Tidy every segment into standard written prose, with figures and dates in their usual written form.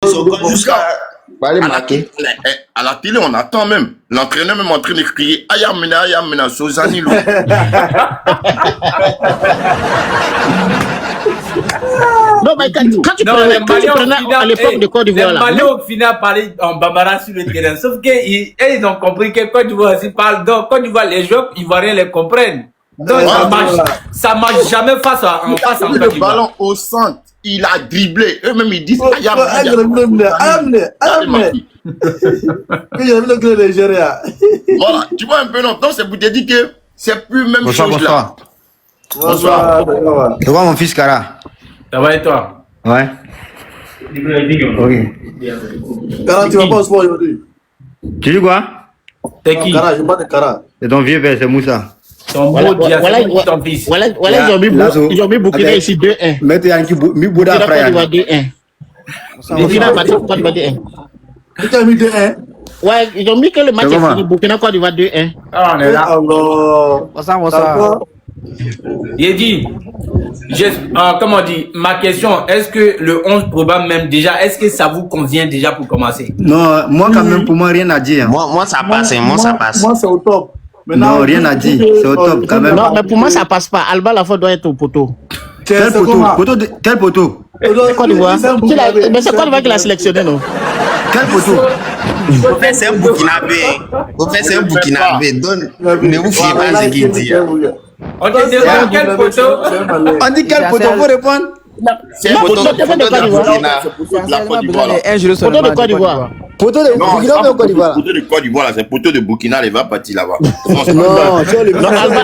sont encore jusqu'à... À la télé, on attend même. L'entraîneur même en train de crier Ayamena, Sozani. Non, mais quand tu prenais à l'époque de Côte d'Ivoire, les Maliens au final parlaient en Bambara sur le terrain. Sauf qu'ils ont compris que Côte d'Ivoire aussi parle. Donc, Côte d'Ivoire, les joueurs ivoiriens les comprennent. Donc, ça marche jamais face en Côte d'Ivoire. Le ballon au centre, il a dribblé. Eux-mêmes, ils disent Ayamena. Voilà, tu vois un peu, non? Donc, c'est pour te dire que c'est plus même chose là. Bonsoir. Tu vois mon fils Kara? Ça va et toi? Ouais. Ok. Kara, tu vas pas au sport aujourd'hui? Tu dis quoi? C'est qui? Kara, je parle de Kara. C'est ton vieux père, c'est Moussa. Ton beau dia, c'est ton fils. Voilà, ils ont mis Burkina ici 2-1. Mettez un qui Bouda frère. Côte d'Ivoire 2-1. Burkina battu Côte d'Ivoire 2-1. Tu as mis 2-1? Ouais, ils ont mis que le match est fini. Burkina Côte d'Ivoire 2-1. Ah, on est là. Alors... Bonsoir. Il dit, comment on dit, ma question, est-ce que le 11 probable même déjà, est-ce que ça vous convient déjà pour commencer? Non, moi quand même, pour moi, rien à dire. Moi ça passe, ça passe. Moi, c'est au top. Non, rien à dire, c'est au top quand même. Non, mais pour moi, ça passe pas. Alba Lafont doit être au poteau. Quel poteau? Quel poteau? Côte d'Ivoire. Mais c'est Côte d'Ivoire qui l'a sélectionné, non? Quel poteau? Vous faites c'est un Burkinabé. Ne vous fiez pas à ce qu'il dit. On te demande quel poteau? On dit quel poteau? Faut répondre. C'est un poteau de la Côte d'Ivoire. Poteau de Côte d'Ivoire. Poteau de Burkina ou Côte d'Ivoire? Poteau de Côte d'Ivoire, c'est poteau de Burkina, il va partir là-bas. Non,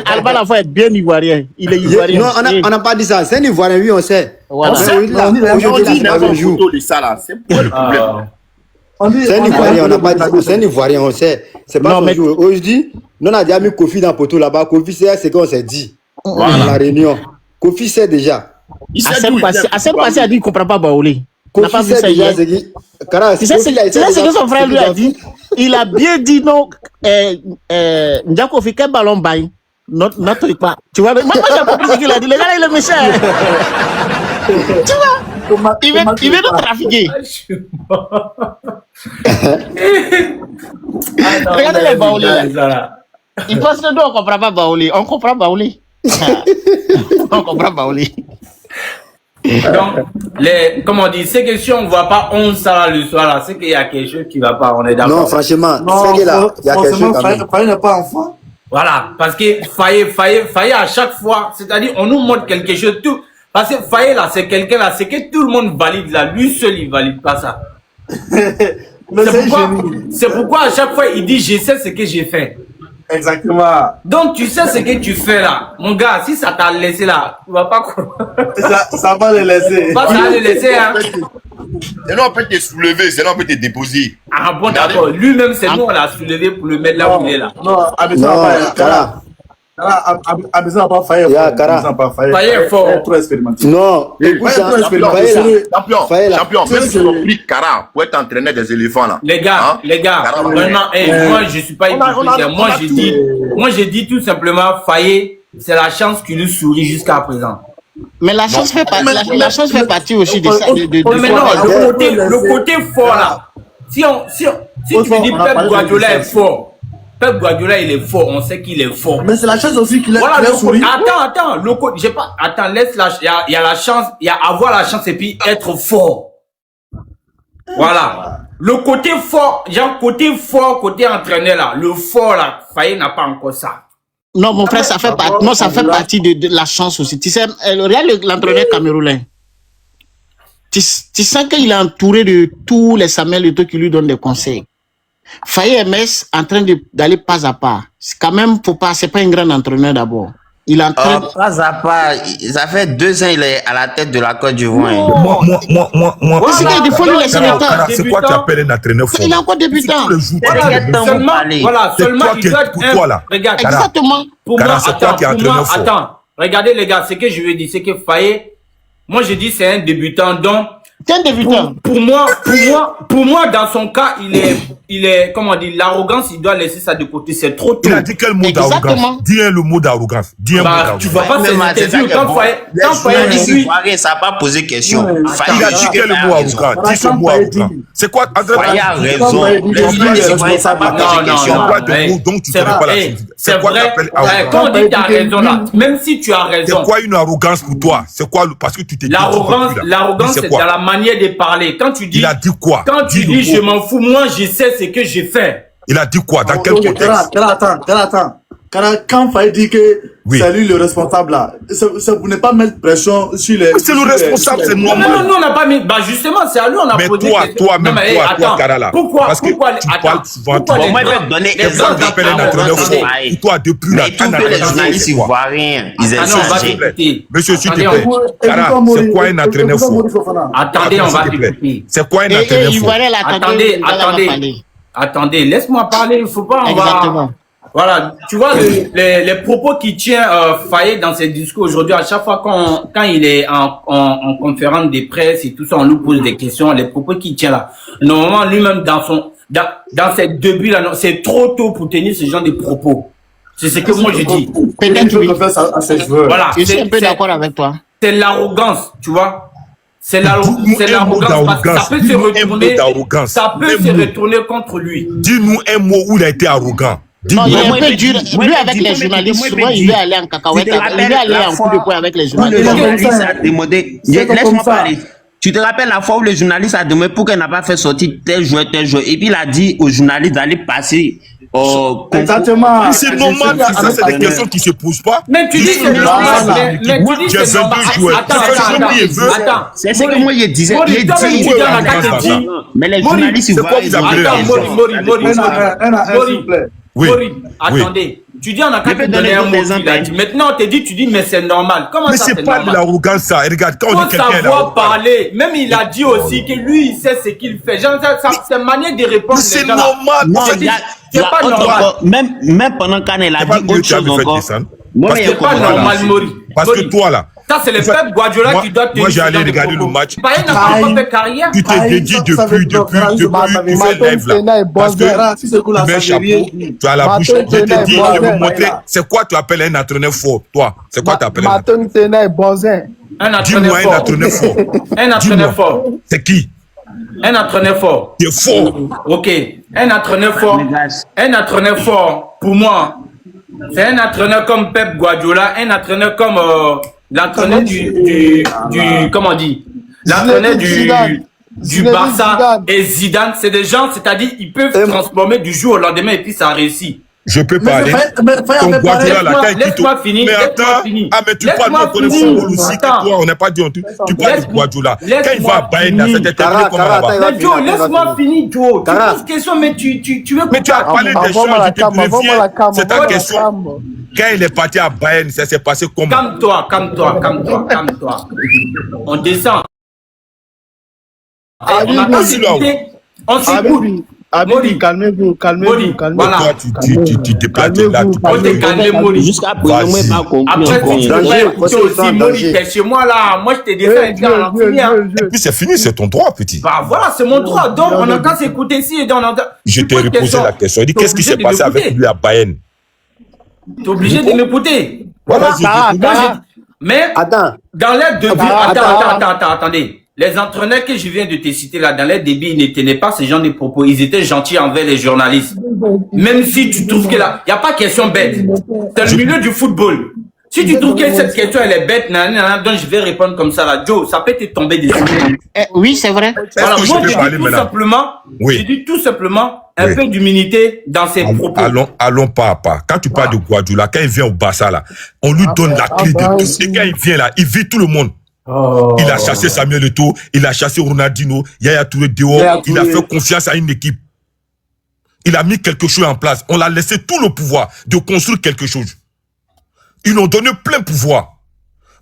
Alba Lafont est bien ivoirien. Il est ivoirien. Non, on n'a pas dit ça. C'est un ivoirien, oui, on sait. Voilà. Aujourd'hui, c'est un poteau de ça là. C'est pas le problème. C'est un ivoirien, on n'a pas dit ça. C'est un ivoirien, on sait. C'est pas son jour. Aujourd'hui, nous on a déjà mis Kofi dans le poteau là-bas. Kofi sait ce qu'on s'est dit. Dans la réunion. Kofi sait déjà. À cette passée, a dit qu'il ne comprend pas Baoulé. Kofi sait déjà ce qu'il... Tu sais ce que son frère lui a dit? Il a bien dit non. Ndiakofi, quel ballon baille? Notre pas. Tu vois, moi j'ai compris ce qu'il a dit. Le gars là, il est méchant. Tu vois? Il veut nous trafiquer. Regardez les Baoulé là. Il pense que nous on ne comprend pas Baoulé. On comprend Baoulé. On comprend Baoulé. Donc, comment on dit, c'est que si on ne voit pas 11 ça le soir là, c'est qu'il y a quelque chose qui ne va pas, on est d'accord. Non, franchement, c'est que là, il y a quelque chose quand même. Faye n'est pas enfant. Voilà, parce que Faye à chaque fois, c'est-à-dire on nous montre quelque chose, tout. Parce que Faye là, c'est quelqu'un là, c'est que tout le monde valide là, lui seul il valide pas ça. C'est pourquoi à chaque fois il dit je sais ce que j'ai fait. Exactement. Donc tu sais ce que tu fais là, mon gars, si ça t'a laissé là, tu vas pas ça va le laisser. Ça va le laisser hein. Sinon on peut te soulever, sinon on peut te déposer. Ah bon d'accord, lui-même c'est nous on l'a soulevé pour le mettre là où il est là. Non, Abisa n'a pas failli. Faye est fort. Trop expérimenté. Non, champion, même si on pris Kara pour être entraîneur des éléphants là. Les gars, vraiment, moi je suis pas hypocrite. Moi j'ai dit tout simplement, Faye, c'est la chance qui nous sourit jusqu'à présent. Mais la chance fait partie aussi de ça. Mais non, le côté fort là. Si tu me dis Pep Guardiola est fort. Pep Guardiola, il est fort, on sait qu'il est fort. Mais c'est la chance aussi qu'il a souri. Attends, laisse il y a la chance, il y a avoir la chance et puis être fort. Voilà. Le côté fort, côté entraîneur là, le fort là, Faye n'a pas encore ça. Non, mon frère, ça fait partie de la chance aussi. Tu sais, regarde l'entraîneur camerounais. Tu sens qu'il est entouré de tous les Samuel Eto'o qui lui donnent des conseils. Faye MS en train d'aller pas à pas. C'est quand même, c'est pas un grand entraîneur d'abord. Il est en train pas à pas. Ça fait 2 ans il est à la tête de la Côte d'Ivoire. Moi. Il faut lui laisser le temps. C'est quoi tu appelles un entraîneur fort? Il est encore débutant. Seulement, il doit être regarde, exactement. Pour moi, attends. Regardez les gars, ce que je veux dire, c'est que Faye, moi je dis c'est un débutant, donc c'est un débutant. Pour moi, dans son cas, il est il est, comment on dit, l'arrogance, il doit laisser ça de côté. C'est trop tôt. Il a dit quel mot d'arrogance? Dis le mot d'arrogance. Dis un mot d'arrogance. Tu vois pas ces interviews quand Faye, ça n'a pas posé question. Il a dit quel mot arrogant? Dis ce mot arrogant. C'est quoi? Faye a raison. Ça n'a pas posé question. Donc tu ne connais pas la chose. C'est vrai. Quand on dit tu as raison là, même si tu as raison. C'est quoi une arrogance pour toi? C'est quoi? Parce que tu t'es L'arrogance, c'est dans la manière de parler. Quand tu dis. Il a dit quoi? Quand tu dis je m'en fous, moi je sais ce que j'ai fait. Il a dit quoi? Dans quel contexte? Attends. Quand Faye dit que c'est lui le responsable là, vous n'êtes pas mettre pression sur les... C'est le responsable, c'est normal. Non, nous on n'a pas mis... Bah justement, c'est à lui on a posé... Mais toi, Karala. Pourquoi? Parce que tu parles souvent... Moi, je vais te donner exemple. Toi, depuis la... Mais tous les journalistes ivoiriens, ils exagèrent. Monsieur, s'il te plaît. Kara, c'est quoi un entraîneur fort? Attendez, on va t'écouter. C'est quoi un entraîneur fort? Attendez, laisse-moi parler, il faut pas... Exactement. Voilà, tu vois les propos qui tient Faye dans ses discours aujourd'hui, à chaque fois quand il est en conférence de presse et tout ça, on lui pose des questions, les propos qu'il tient là. Normalement, lui-même dans ses débuts là, c'est trop tôt pour tenir ce genre de propos. C'est ce que moi je dis. Peut-être oui. Voilà, je suis un peu d'accord avec toi. C'est l'arrogance, tu vois. C'est l'arrogance. Ça peut se retourner. Ça peut se retourner contre lui. Dis-nous un mot où il a été arrogant. Non, il est un peu dur. Lui, avec les journalistes, souvent, il veut aller en cacahuète. Il veut aller en coup de poing avec les journalistes. Le journaliste a demandé. Laisse-moi parler. Tu te rappelles la fois où le journaliste a demandé pourquoi il n'a pas fait sortir tel joueur. Et puis il a dit aux journalistes d'aller passer. Exactement. C'est normal, c'est des questions qui ne se posent pas. Mais tu dis que c'est normal. Mais tu dis que c'est normal. Attends. C'est ce que moi je disais. Mais les journalistes, ils voient. Mori, attendez. Tu dis on a qu'à te donner un mot qu'il a dit. Maintenant on te dit, tu dis mais c'est normal. Comment ça c'est normal? Mais c'est pas de l'arrogance ça. Regarde, quand on dit quelqu'un faut savoir parler. Même il a dit aussi que lui il sait ce qu'il fait. C'est une manière de répondre. C'est normal. C'est pas normal. Même pendant qu'elle a dit autre chose encore. C'est pas normal, Mori. Parce que toi là. Ça, c'est le Pep Guardiola qui doit te... Moi, j'ai allé regarder le match. Payet n'a pas fait carrière. Tu t'es dédié depuis, tu fais live là. Parce que tu mets un chapeau, tu as la bouche. Je te dis, je vais vous montrer. C'est quoi tu appelles un entraîneur fort, toi? C'est quoi tu appelles un entraîneur fort? Dis-moi un entraîneur fort. Un entraîneur fort. C'est qui? Un entraîneur fort. Qui est fort. Ok. Un entraîneur fort. Un entraîneur fort, pour moi, c'est un entraîneur comme Pep Guardiola, un entraîneur comme... l'entraîneur comment on dit, l'entraîneur du Barça et Zidane, c'est des gens, c'est-à-dire ils peuvent se transformer du jour au lendemain et puis ça réussit. Je peux parler. Ton Guardiola là, laisse-moi finir. Mais attends, mais tu parles de football aussi que toi, on n'a pas dit tu parles de Guardiola. Quand il va à Bayern, là, c'était terminé comment là-bas. Mais Joe, laisse-moi finir, Joe. Tu poses question, mais tu veux... Mais tu as parlé des gens, je te préviens, c'est ta question. Quand il est parti à Bayern, ça s'est passé comment? Calme-toi. On descend. On s'écoute. Mori, calmez-vous. Voilà. Tu t'es pas de là. On t'est calmé, Mori. Jusqu'à présent, moi, pas compris. Après, si tu veux écouter aussi, Mori, t'es chez moi là. Moi, je t'ai descendu. Et puis, c'est fini, c'est ton droit, petit. Bah voilà, c'est mon droit. Donc, on a qu'à s'écouter ici et on a... Je t'ai reposé la question. Il dit, qu'est-ce qui s'est passé avec lui à Bayern? T'es obligé de m'écouter. Voilà, mais, dans l'air de vie... Attendez. Les entraîneurs que je viens de te citer là, dans les débuts, ils ne tenaient pas ce genre de propos. Ils étaient gentils envers les journalistes. Même si tu trouves que là, il n'y a pas question bête. C'est le milieu du football. Si tu trouves que cette question, elle est bête, donc je vais répondre comme ça là. Joe, ça peut te tomber dessus. Oui, c'est vrai. Voilà, moi, je dis tout simplement un peu d'humilité dans ses propos. Allons pas à pas. Quand tu parles de Guardiola, quand il vient au Barça là, on lui donne la clé de tout. Et quand il vient là, il vit tout le monde. Il a chassé Samuel Eto'o, il a chassé Ronaldinho, Yaya Touré dehors, il a fait confiance à une équipe. Il a mis quelque chose en place. On l'a laissé tout le pouvoir de construire quelque chose. Ils ont donné plein pouvoir.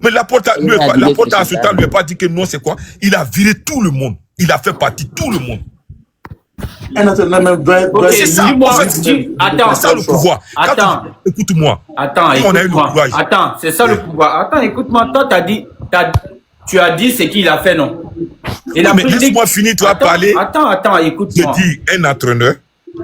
Mais Laporta à ce temps ne lui a pas dit que non, c'est quoi? Il a viré tout le monde. Il a fait partie de tout le monde. C'est ça, attends, c'est ça le pouvoir. Attends, écoute-moi. Attends, c'est ça le pouvoir. Attends, écoute-moi. Toi, tu as dit ce qu'il a fait, non? Mais laisse-moi finir, tu vas parler. Attends, écoute-moi. Je dis un entraîneur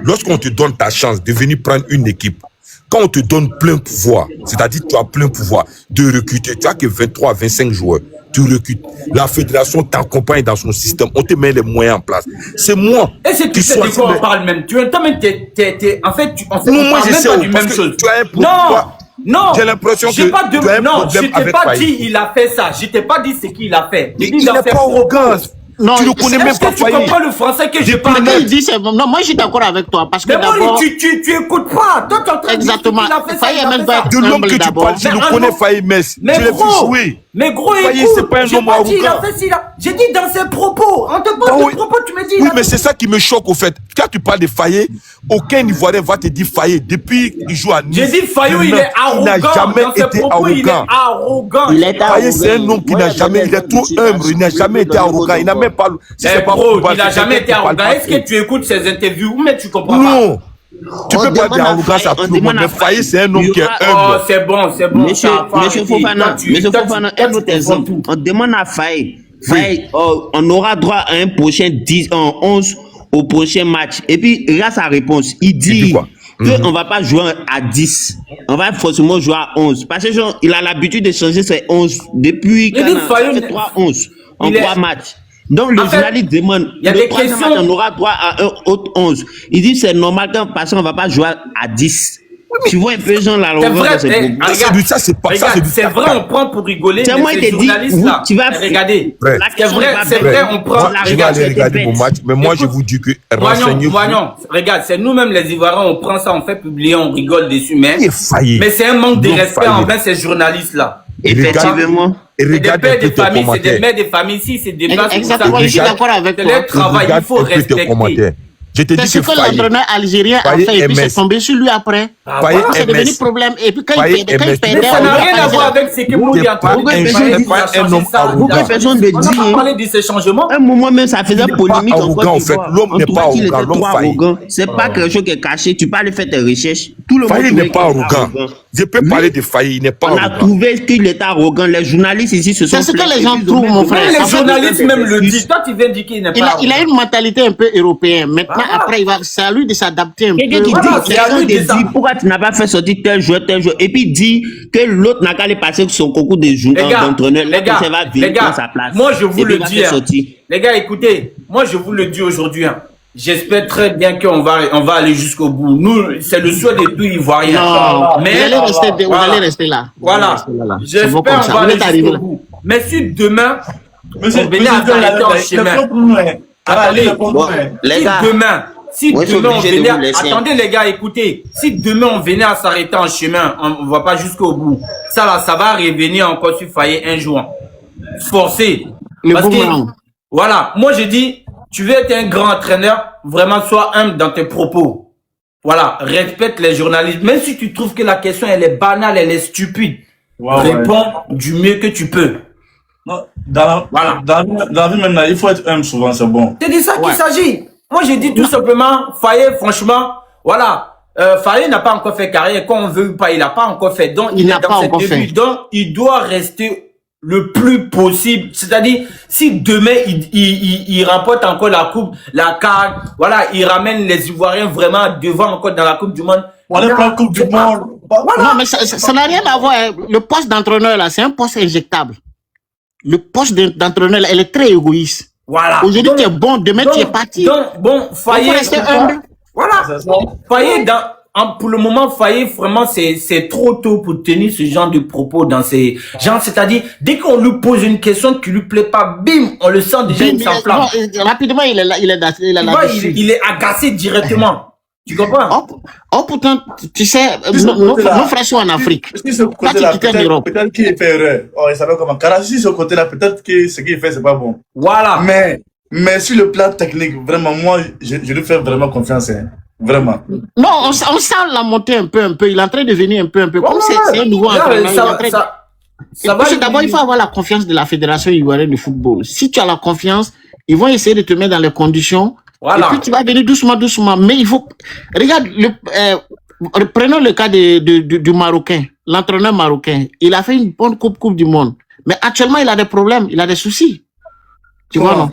lorsqu'on te donne ta chance de venir prendre une équipe, quand on te donne plein pouvoir, c'est-à-dire tu as plein pouvoir de recruter, tu as que 23 à 25 joueurs, tu recrutes. La fédération t'accompagne dans son système, on te met les moyens en place. C'est moi. Et c'est tu sais de quoi on parle même. Tu entends même, en fait, on parle même pas du même chose. Tu as un problème. Non, j'ai l'impression que tu t'ai pas dit il a fait ça. Je t'ai pas dit ce qu'il a fait. Il n'est pas arrogant. Non, tu ne connais même pas Faye. Tu comprends le français que je parle? Non, moi je suis d'accord avec toi parce que mais moi, tu écoutes pas. Toi, tu es en train de dire qu'il a fait ça. De l'homme que tu parles, je le connais, Faye Mess. Je l'ai vu jouer. Mais gros, Faye, c'est pas un homme arrogant. J'ai dit dans ses propos. En te parle de propos, tu me dis. Oui, mais c'est ça qui me choque au fait. Quand tu parles de Faye, aucun Ivoirien va te dire Faye. Depuis qu'il joue à Nice. J'ai dit Faye, il est arrogant. Il n'a jamais été arrogant. Faye, c'est un homme qui n'a jamais. Il est trop humble. Il n'a jamais été arrogant. Il n'a même pas. Il n'a jamais été arrogant. Est-ce que tu écoutes ses interviews ou mais tu comprends pas? Non. Tu peux pas dire arrogance à tout le monde. Mais Faye, c'est un homme qui est humble. Oh, c'est bon. Monsieur Fofana, un autre exemple. On demande à Faye. Faye, on aura droit à un prochain 11 au prochain match. Et puis, il a sa réponse. Il dit qu'on ne va pas jouer à 10. On va forcément jouer à 11. Parce qu'il a l'habitude de changer ses 11 depuis qu'il a fait 3-11 en 3 matchs. Donc, le journaliste demande, le troisième match, on aura droit à un autre 11. Il dit, c'est normal qu'en passant, on ne va pas jouer à 10. Tu vois un peu, genre, la longueur de cette ça, c'est pas ça. C'est vrai, on prend pour rigoler. C'est moi qui te dis, tu vas regarder. C'est vrai, on prend la Je vais aller regarder mon match, mais moi, je vous dis que renseignez-vous. Regarde, c'est nous-mêmes les Ivoiriens, on prend ça, on fait publier, on rigole dessus, mais c'est un manque de respect envers ces journalistes-là. Effectivement. C'est des pères de famille, c'est des mères de famille ici, c'est des places. Exactement, je suis d'accord avec toi. C'est leur travail, il faut respecter. Je te dis c'est ce que l'entraîneur algérien a fait et puis c'est tombé sur lui après. C'est devenu problème. Et puis quand il perdait, ça n'a rien à voir avec ce que Moudi a un homme arrogant. Personne ne dit. On va parler de ces changements. Un moment même, ça faisait polémique. En fait, l'homme n'est pas arrogant. C'est pas quelque chose qui est caché. Tu peux aller faire tes recherches. Tout le monde n'est pas arrogant. Je peux parler de Faye, il n'est pas arrogant. On a trouvé qu'il était arrogant. Les journalistes ici se sont. C'est ce que les gens trouvent, mon frère. Les journalistes même le disent. Toi, tu viens dire qu'il n'est pas arrogant. Il a une mentalité un peu européenne. Maintenant, après, c'est à lui de s'adapter un peu. Quelqu'un qui dit pourquoi tu n'as pas fait sortir tel joueur, et puis dit que l'autre n'a qu'à aller passer son concours de d'entraîneur. Les gars, moi je vous le dis. Les gars, écoutez, moi je vous le dis aujourd'hui. J'espère très bien qu'on va aller jusqu'au bout. Nous, c'est le souhait de tout Ivoirien. Mais vous allez rester là. Voilà. J'espère qu'on va aller jusqu'au bout. Mais si demain, on venait à s'arrêter en chemin. Attendez, si demain on venait, attendez les gars, écoutez, si demain on venait à s'arrêter en chemin, on ne va pas jusqu'au bout. Ça là, ça va revenir encore sur Faye un jour. Forcé. Parce que, voilà, moi je dis, tu veux être un grand entraîneur, vraiment sois humble dans tes propos. Voilà, respecte les journalistes. Même si tu trouves que la question elle est banale, elle est stupide, réponds du mieux que tu peux. Non, dans la vie maintenant, il faut être humble souvent, c'est bon. C'est de ça qu'il s'agit. Moi, j'ai dit tout simplement, Faye, franchement, voilà, Faye n'a pas encore fait carrière, quand on veut pas, il n'a pas encore fait. Donc, il est dans ses débuts. Donc, il doit rester le plus possible. C'est-à-dire, si demain, il remporte encore la coupe, la CAN, voilà, il ramène les Ivoiriens vraiment devant encore dans la Coupe du Monde. On n'est pas la Coupe du Monde. Voilà. Non, mais ça n'a rien à voir. Le poste d'entraîneur, là, c'est un poste injectable. Le poste d'entraîneur, elle est très égoïste. Voilà. Aujourd'hui, tu es bon, demain, tu es parti. Donc, bon, Faye, voilà. Faye, pour le moment, Faye, vraiment, c'est trop tôt pour tenir ce genre de propos dans ces gens. C'est-à-dire, dès qu'on lui pose une question qui lui plaît pas, bim, on le sent déjà, il s'enflamme. Rapidement, il est agacé directement. Tu comprends? Pourtant, tu sais, nos frères sont en Afrique. Si ce côté-là, peut-être qu'il fait erreur. Il savait comment. Car si ce côté-là, peut-être que ce qu'il fait, c'est pas bon. Voilà. Mais sur le plan technique, vraiment, moi, je lui fais vraiment confiance. Vraiment. Non, on sent la montée un peu. Il est en train de devenir un peu. Comme c'est un nouveau entraîneur. D'abord, il faut avoir la confiance de la Fédération ivoirienne de football. Si tu as la confiance, ils vont essayer de te mettre dans les conditions. Voilà. Et puis tu vas venir doucement. Mais il faut... Regarde, prenons le cas du Marocain, l'entraîneur marocain. Il a fait une bonne coupe du monde. Mais actuellement, il a des problèmes, il a des soucis. Tu vois, non?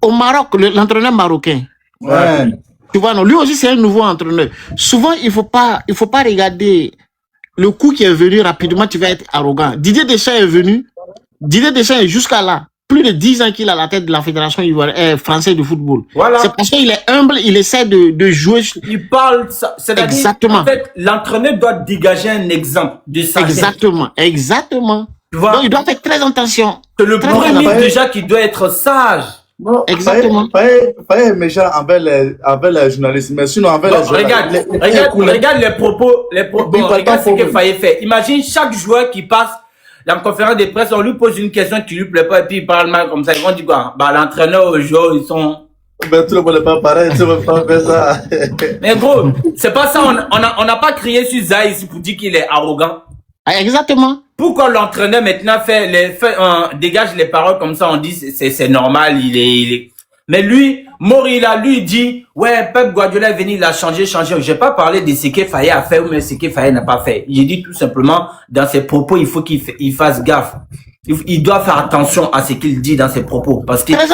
Au Maroc, l'entraîneur marocain. Ouais. Tu vois, non, lui aussi, c'est un nouveau entraîneur. Souvent, il faut pas regarder le coup qui est venu rapidement, tu vas être arrogant. Didier Deschamps est venu. Didier Deschamps est jusqu'à là. Plus de 10 ans qu'il a la tête de la Fédération française de football. Voilà. C'est parce qu'il est humble, il essaie de jouer. Il parle, c'est-à-dire, exactement. En fait, l'entraîneur doit dégager un exemple de sagesse. Exactement. Tu vois? Donc, il doit faire très attention. C'est le premier déjà qui doit être sage. Non, exactement. Pas méchant envers les journalistes, mais sinon envers les journalistes. Regarde les propos, regarde ce que Faye fait. Imagine chaque joueur qui passe la conférence de presse, on lui pose une question qui lui plaît pas et puis il parle mal comme ça. Ils vont dire quoi? Bah, l'entraîneur aux joueurs, ils sont... Ben, tout le monde n'est pas pareil, tu veux pas faire ça. Mais gros, c'est pas ça, on n'a pas crié sur Zay ici pour dire qu'il est arrogant. Exactement. Pourquoi l'entraîneur maintenant dégage les paroles comme ça, on dit c'est normal, il est. Mais lui, Morila, lui dit, ouais, Pep Guardiola est venu, il a changé. J'ai pas parlé de ce que Faye a fait ou même ce que Faye n'a pas fait. J'ai dit tout simplement, dans ses propos, il faut qu'il fasse gaffe. Il doit faire attention à ce qu'il dit dans ses propos. Parce que, très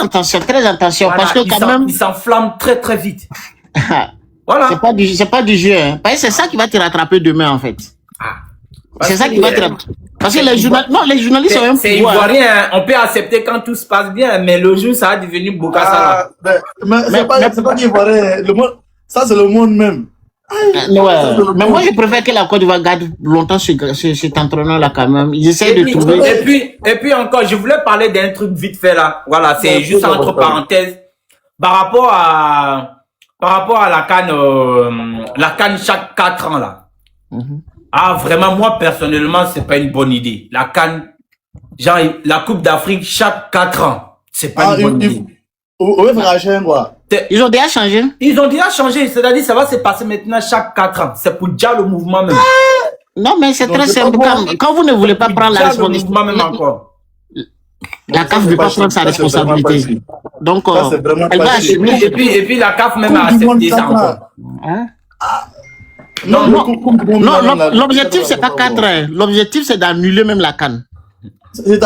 attention, voilà, parce que quand même. Il s'enflamme très, très vite. Voilà. C'est pas du jeu, hein. C'est ça qui va te rattraper demain, en fait. C'est ça qui va te rattraper. Parce que les journalistes sont un c'est ivoirien, on peut accepter quand tout se passe bien, mais le jour ça va devenir Bokassa. Mais c'est pas ivoirien, ça c'est le monde même. Mais moi je préfère que la Côte d'Ivoire garde longtemps cet entraîneur-là quand même. Ils essayent de trouver. Et puis encore, je voulais parler d'un truc vite fait là. Voilà, c'est juste entre parenthèses. Par rapport à la CAN chaque 4 ans là. Ah, vraiment, moi, personnellement, c'est pas une bonne idée. La CAN, genre, la Coupe d'Afrique, chaque 4 ans, c'est pas une bonne idée. Ils ont déjà changé? Ils ont déjà changé. C'est-à-dire, ça va se passer maintenant chaque 4 ans. C'est pour déjà le mouvement même. Non, mais c'est très simple. Quand vous ne voulez pas prendre la responsabilité. La CAF ne veut pas prendre sa responsabilité. Donc, elle va assumer. Et puis, la CAF même a accepté ça encore. Non, l'objectif c'est pas 4 ans. L'objectif c'est d'annuler même la CAN. C'est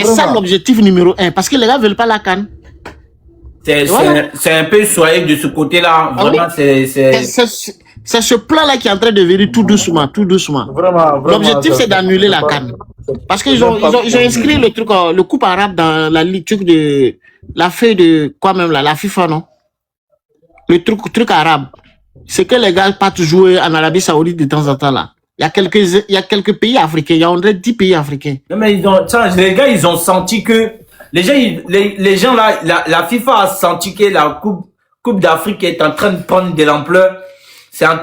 ça l'objectif numéro 1. Parce que les gars veulent pas la CAN. C'est un peu soyez de ce côté-là. Vraiment, c'est ce plan-là qui est en train de venir tout doucement. L'objectif c'est d'annuler la CAN. Parce qu'ils ont inscrit le truc, le coupe arabe dans la ligue de la feuille de quoi même là, la FIFA, non? Le truc arabe. C'est que les gars partent jouer en Arabie Saoudite de temps en temps là. Il y a quelques pays africains, il y a 10 pays africains. Non mais les gars, ils ont senti que les gens là, la FIFA a senti que la Coupe d'Afrique est en train de prendre de l'ampleur. Ça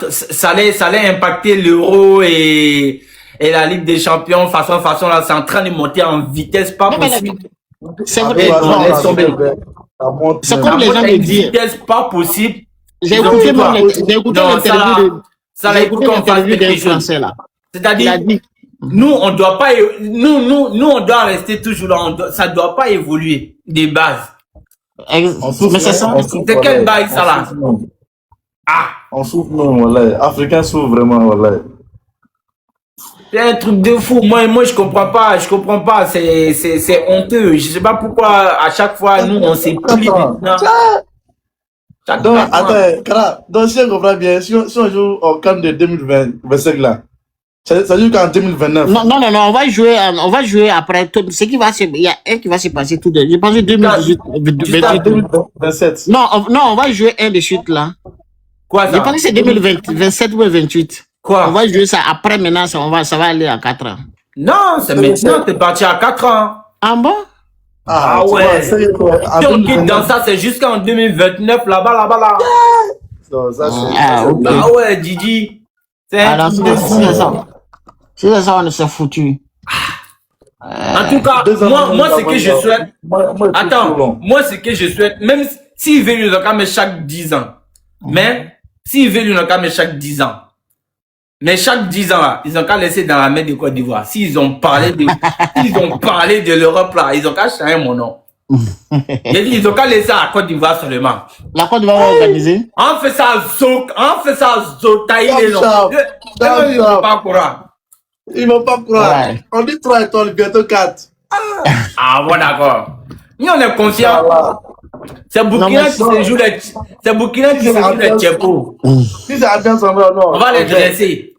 allait impacter l'Euro et la Ligue des Champions façon là, c'est en train de monter en vitesse pas possible. C'est comme les gens me disent. Vitesse pas possible. J'ai écouté l'interview d'un Français là. C'est-à-dire, nous on doit pas, nous on doit rester toujours là. Ça doit pas évoluer des bases. Mais c'est ça. C'est quelle base ça là? On souffre non, voilà. Africains souffrent vraiment, voilà. C'est un truc de fou. Moi je comprends pas. C'est honteux. Je sais pas pourquoi à chaque fois nous on s'est pris maintenant. Donc, attends, Kara, donc si on comprend bien, si on joue au camp de 2025 là, ça joue qu'en 2029. Non, on va jouer après tout. Ce qui va se, il y a un qui va se passer tout de suite. Je pense que 2018, 2027. Non, on va jouer un de suite là. Quoi ça? Je pense que c'est 2027 ou 2028. Quoi? On va jouer ça après maintenant, ça va aller à 4 ans. Non, c'est maintenant, t'es parti à 4 ans. Ah bon? Ah ouais. Si on quitte dans ça, c'est jusqu'en 2029, là-bas, là. Non, ça c'est. Ah ouais, Didi. Alors, c'est ça, on s'est foutu. En tout cas, moi, ce que je souhaite. Attends, moi, ce que je souhaite, même s'ils veulent le camp chaque 10 ans. Mais, s'ils veulent le camp chaque 10 ans. Mais chaque 10 ans, là, ils ont qu'à laisser dans la main de Côte d'Ivoire. S'ils ont parlé de l'Europe, là, ils ont qu'à changer mon nom. Ils ont qu'à laisser à Côte d'Ivoire seulement. La Côte d'Ivoire va organiser? On fait ça tailler les noms. Ils vont pas croire. Ils vont pas croire. On dit 3 étoiles, bientôt 4. Ah bon, d'accord. Nous, on est confiants. C'est Burkina qui se joue les... C'est Burkina qui se joue les tchèpos. Si c'est ambiance, non. On va les dresser.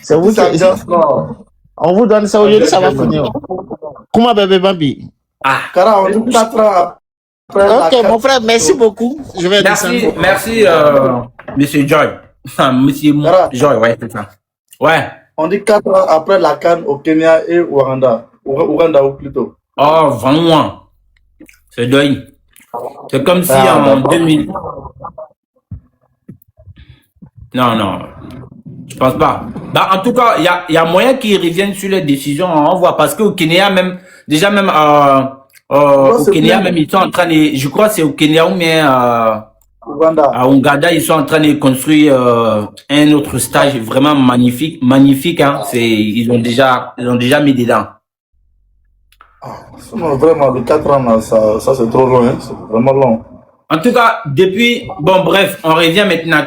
C'est vous Si c'est qui... ambiance, non. On vous donne ça aujourd'hui, ça va finir. Comment bébé Bambi? Ah. Cara, on dit 4 ans après la Ok, CAN. mon frère, merci beaucoup. Je vais descendre. Merci, Monsieur Joy. Monsieur Joy, ouais, c'est ça. Ouais. On dit 4 ans après la CAN au Kenya et au Rwanda. Ouganda ou plutôt. Oh, vraiment. C'est deuil. C'est comme si en 2000... Non. Je pense pas. Bah, en tout cas, il y a moyen qu'ils reviennent sur les décisions. On voit parce qu'au Kenya même, déjà même au Kenya même, ils sont en train de, je crois que c'est au Kenya ou bien à Ouganda, ils sont en train de construire un autre stage vraiment magnifique, hein. Ils ont déjà mis dedans. Non, vraiment, les 4 ans, là, ça c'est trop long, hein. C'est vraiment long. En tout cas, depuis, bon bref, on revient maintenant,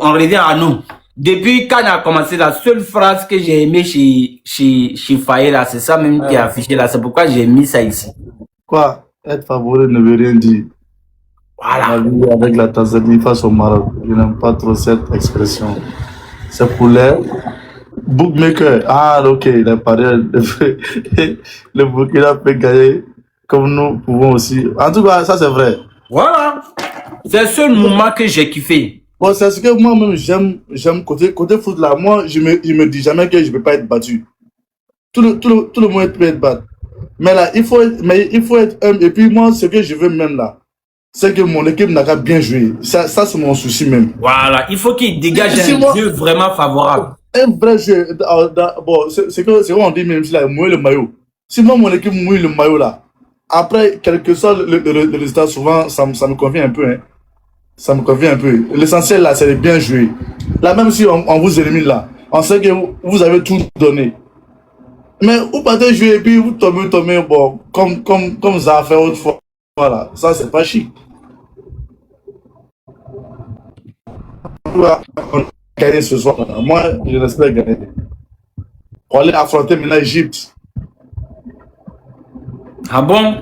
on revient à nous. Depuis quand on a commencé, la seule phrase que j'ai aimée chez Faye là, c'est ça même qui est affiché là, c'est pourquoi j'ai mis ça ici. Quoi? Être favori ne veut rien dire. Voilà. La vie avec la Tanzanie face au Maroc, je n'aime pas trop cette expression. C'est pour les bookmakers. Ah, ok, il a parlé. Le Burkina peut gagner comme nous pouvons aussi. En tout cas, ça c'est vrai. Voilà. C'est le seul moment que j'ai kiffé. Bon, c'est ce que moi-même j'aime côté foot là. Moi, je me dis jamais que je ne peux pas être battu. Tout le monde peut être battu. Mais là, il faut être humble. Et puis moi, ce que je veux même là, c'est que mon équipe n'a qu'à bien jouer. Ça c'est mon souci même. Voilà. Il faut qu'il dégage un jeu vraiment favorable. Un vrai jeu. Bon, c'est quoi on dit même si là, mouiller le maillot. Si moi, mon équipe mouille le maillot là, après, quel que soit le résultat, souvent, ça me convient un peu. Hein. Ça me convient un peu. L'essentiel là, c'est de bien jouer. Là, même si on vous élimine là, on sait que vous avez tout donné. Mais vous partez jouer et puis vous tombez, bon, comme ça a fait autrefois. Voilà, ça c'est pas chic. On va gagner ce soir. Moi, je l'espère gagner. Pour aller affronter maintenant l'Égypte. Ah bon?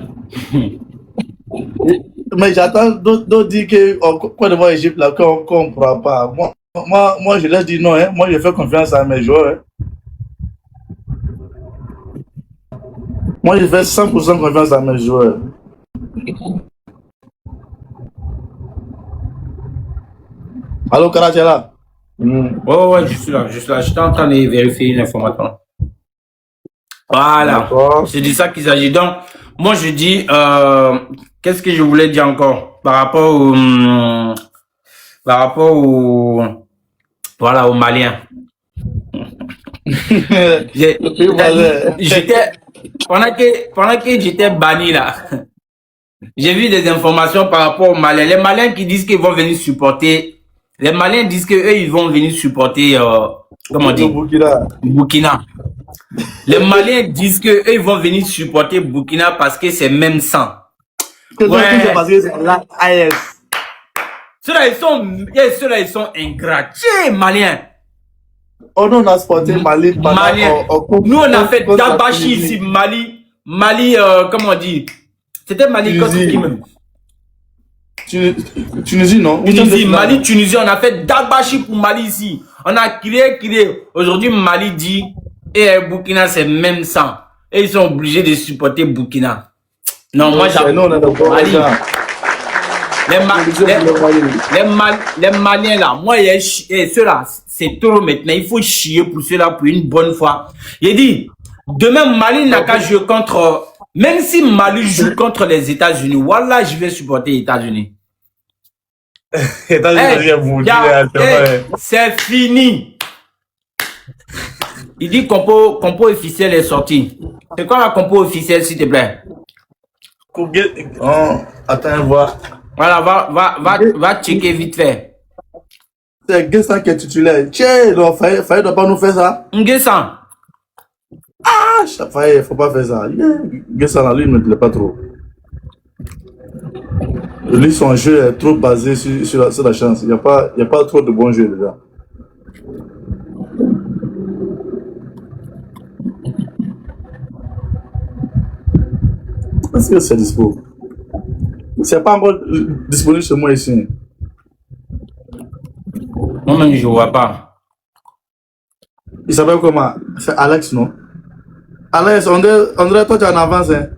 Mais j'attends d'autres dire que quoi devant l'Égypte là, qu'on ne pourra pas. Moi, je leur dis non, hein. Moi, je fais confiance à mes joueurs. Hein. Moi, je fais 100% confiance à mes joueurs. Allô, Karachela? Ouais, je suis là. J'étais en train de vérifier une information. Voilà. C'est de ça qu'il s'agit. Donc, moi, je dis, qu'est-ce que je voulais dire encore par rapport voilà, aux Maliens. J'étais, pendant que j'étais banni là, j'ai vu des informations par rapport aux Maliens. Les Maliens qui disent qu'ils vont venir supporter, les Maliens disent qu'eux, ils vont venir supporter, comment on dit? Burkina. Les Maliens disent qu'eux, ils vont venir supporter Burkina parce que c'est même sang. Ouais. Ceux-là, ils sont ingrats. Tiens, Maliens. Oh non, on a sporté Mali. Nous, on a fait Dabashi ici, Mali, comment on dit? C'était Mali contre qui même? Tunisie, non? Tunisie, Mali, Tunisie, on a fait Dabashi pour Mali ici. On a crié. Aujourd'hui, Mali dit, et Burkina, c'est même sang. Et ils sont obligés de supporter Burkina. Non, moi, j'avoue. Mali. Les Maliens là, moi, ceux-là, c'est trop maintenant. Il faut chier pour ceux-là pour une bonne fois. Il dit, demain, Mali n'a qu'à jouer contre, même si Mali joue contre les États-Unis, voilà, je vais supporter les États-Unis. C'est fini. Il dit compo officiel est sorti. C'est quoi la compo officielle, s'il te plaît? Oh, attends, voir. Voilà, va checker vite fait. C'est Nguessan qui est titulaire. Tiens, Faye doit pas nous faire ça. Nguessan. Ah, Faye, faut pas faire ça. Nguessan, là, lui, il ne me plaît pas trop. Lui, son jeu est trop basé sur la chance. Il n'y a pas trop de bons jeux déjà. Est-ce que c'est dispo? C'est pas encore disponible chez moi ici. Moi-même, je vois pas. Il s'appelle comment? C'est Alex, non? Alex, on dirait toi tu es en avance, hein?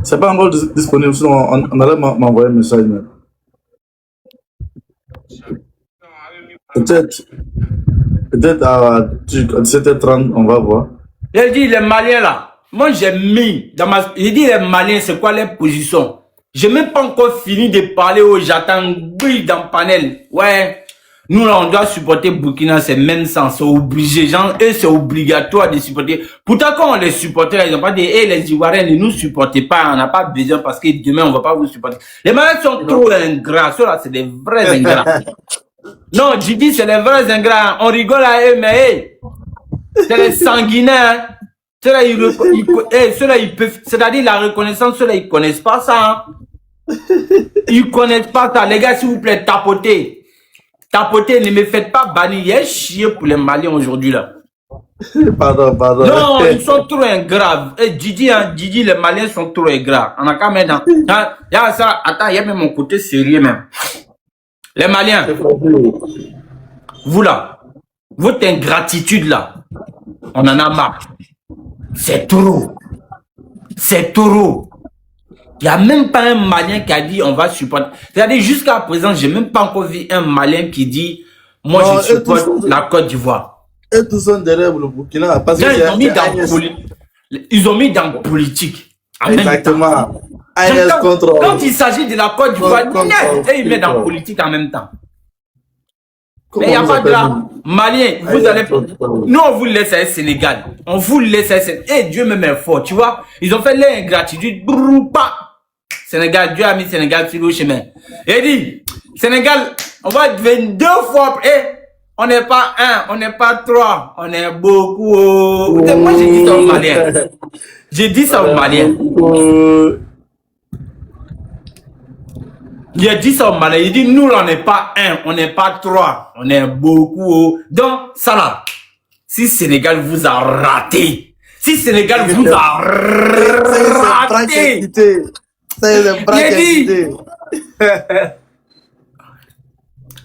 C'est pas encore disponible, sinon on allait m'envoyer un message même. Peut-être à 17h30, on va voir. J'ai dit les Maliens là. Moi j'ai mis dans ma. J'ai dit les Maliens, c'est quoi les positions? J'ai même pas encore fini de parler aux j'attends dans le panel. Ouais. Nous là on doit supporter Burkina, c'est même sens, c'est obligé. Genre, eux c'est obligatoire de supporter. Pourtant quand on les supportait, ils n'ont pas dit, hey, les Ivoiriens ne nous supportez pas, on n'a pas besoin parce que demain on va pas vous supporter. Les Maliens sont trop ingrats, ceux-là c'est des vrais ingrats. Non, j'ai dit c'est les vrais ingrats. On rigole à eux, mais hey, c'est les sanguinaires. Ceux-là, ils peuvent, c'est-à-dire la reconnaissance, ceux-là, ils connaissent pas ça. Hein. Ils connaissent pas ça. Les gars, s'il vous plaît, tapotez. Tapotez, ne me faites pas bannir. Il y a chier pour les Maliens aujourd'hui, là. Pardon. Non, ils sont trop ingraves. Didi, les Maliens sont trop ingraves. On a qu'à mettre dans, ça, attends, il y a même mon côté sérieux, même. Les Maliens, vous là, votre ingratitude là, on en a marre. C'est trop. C'est trop. Il n'y a même pas un Malien qui a dit on va supporter. C'est-à-dire jusqu'à présent, j'ai même pas encore vu un Malien qui dit moi non, je supporte la Côte d'Ivoire. Et tous sont derrière le Burkina. Parce que ils ont mis dans politique. Exactement. Quand il s'agit de la Côte d'Ivoire, ils mettent dans politique en même temps. Mais il n'y a pas de là. Malien, vous allez. Nous, on vous laisse à Sénégal. On vous laisse à Sénégal. Et Dieu même est fort, tu vois. Ils ont fait l'ingratitude. Sénégal, Dieu a mis Sénégal sur le chemin. Et dit, Sénégal, on va devenir 2 fois. On n'est pas 1, on n'est pas 3, on est beaucoup. Moi, j'ai dit ça aux Maliens. J'ai dit ça aux Maliens. Il a dit ça au Malais, il dit nous on n'est pas 1, on n'est pas 3, on est beaucoup. Donc ça là, si Sénégal vous a raté, si Sénégal vous a raté,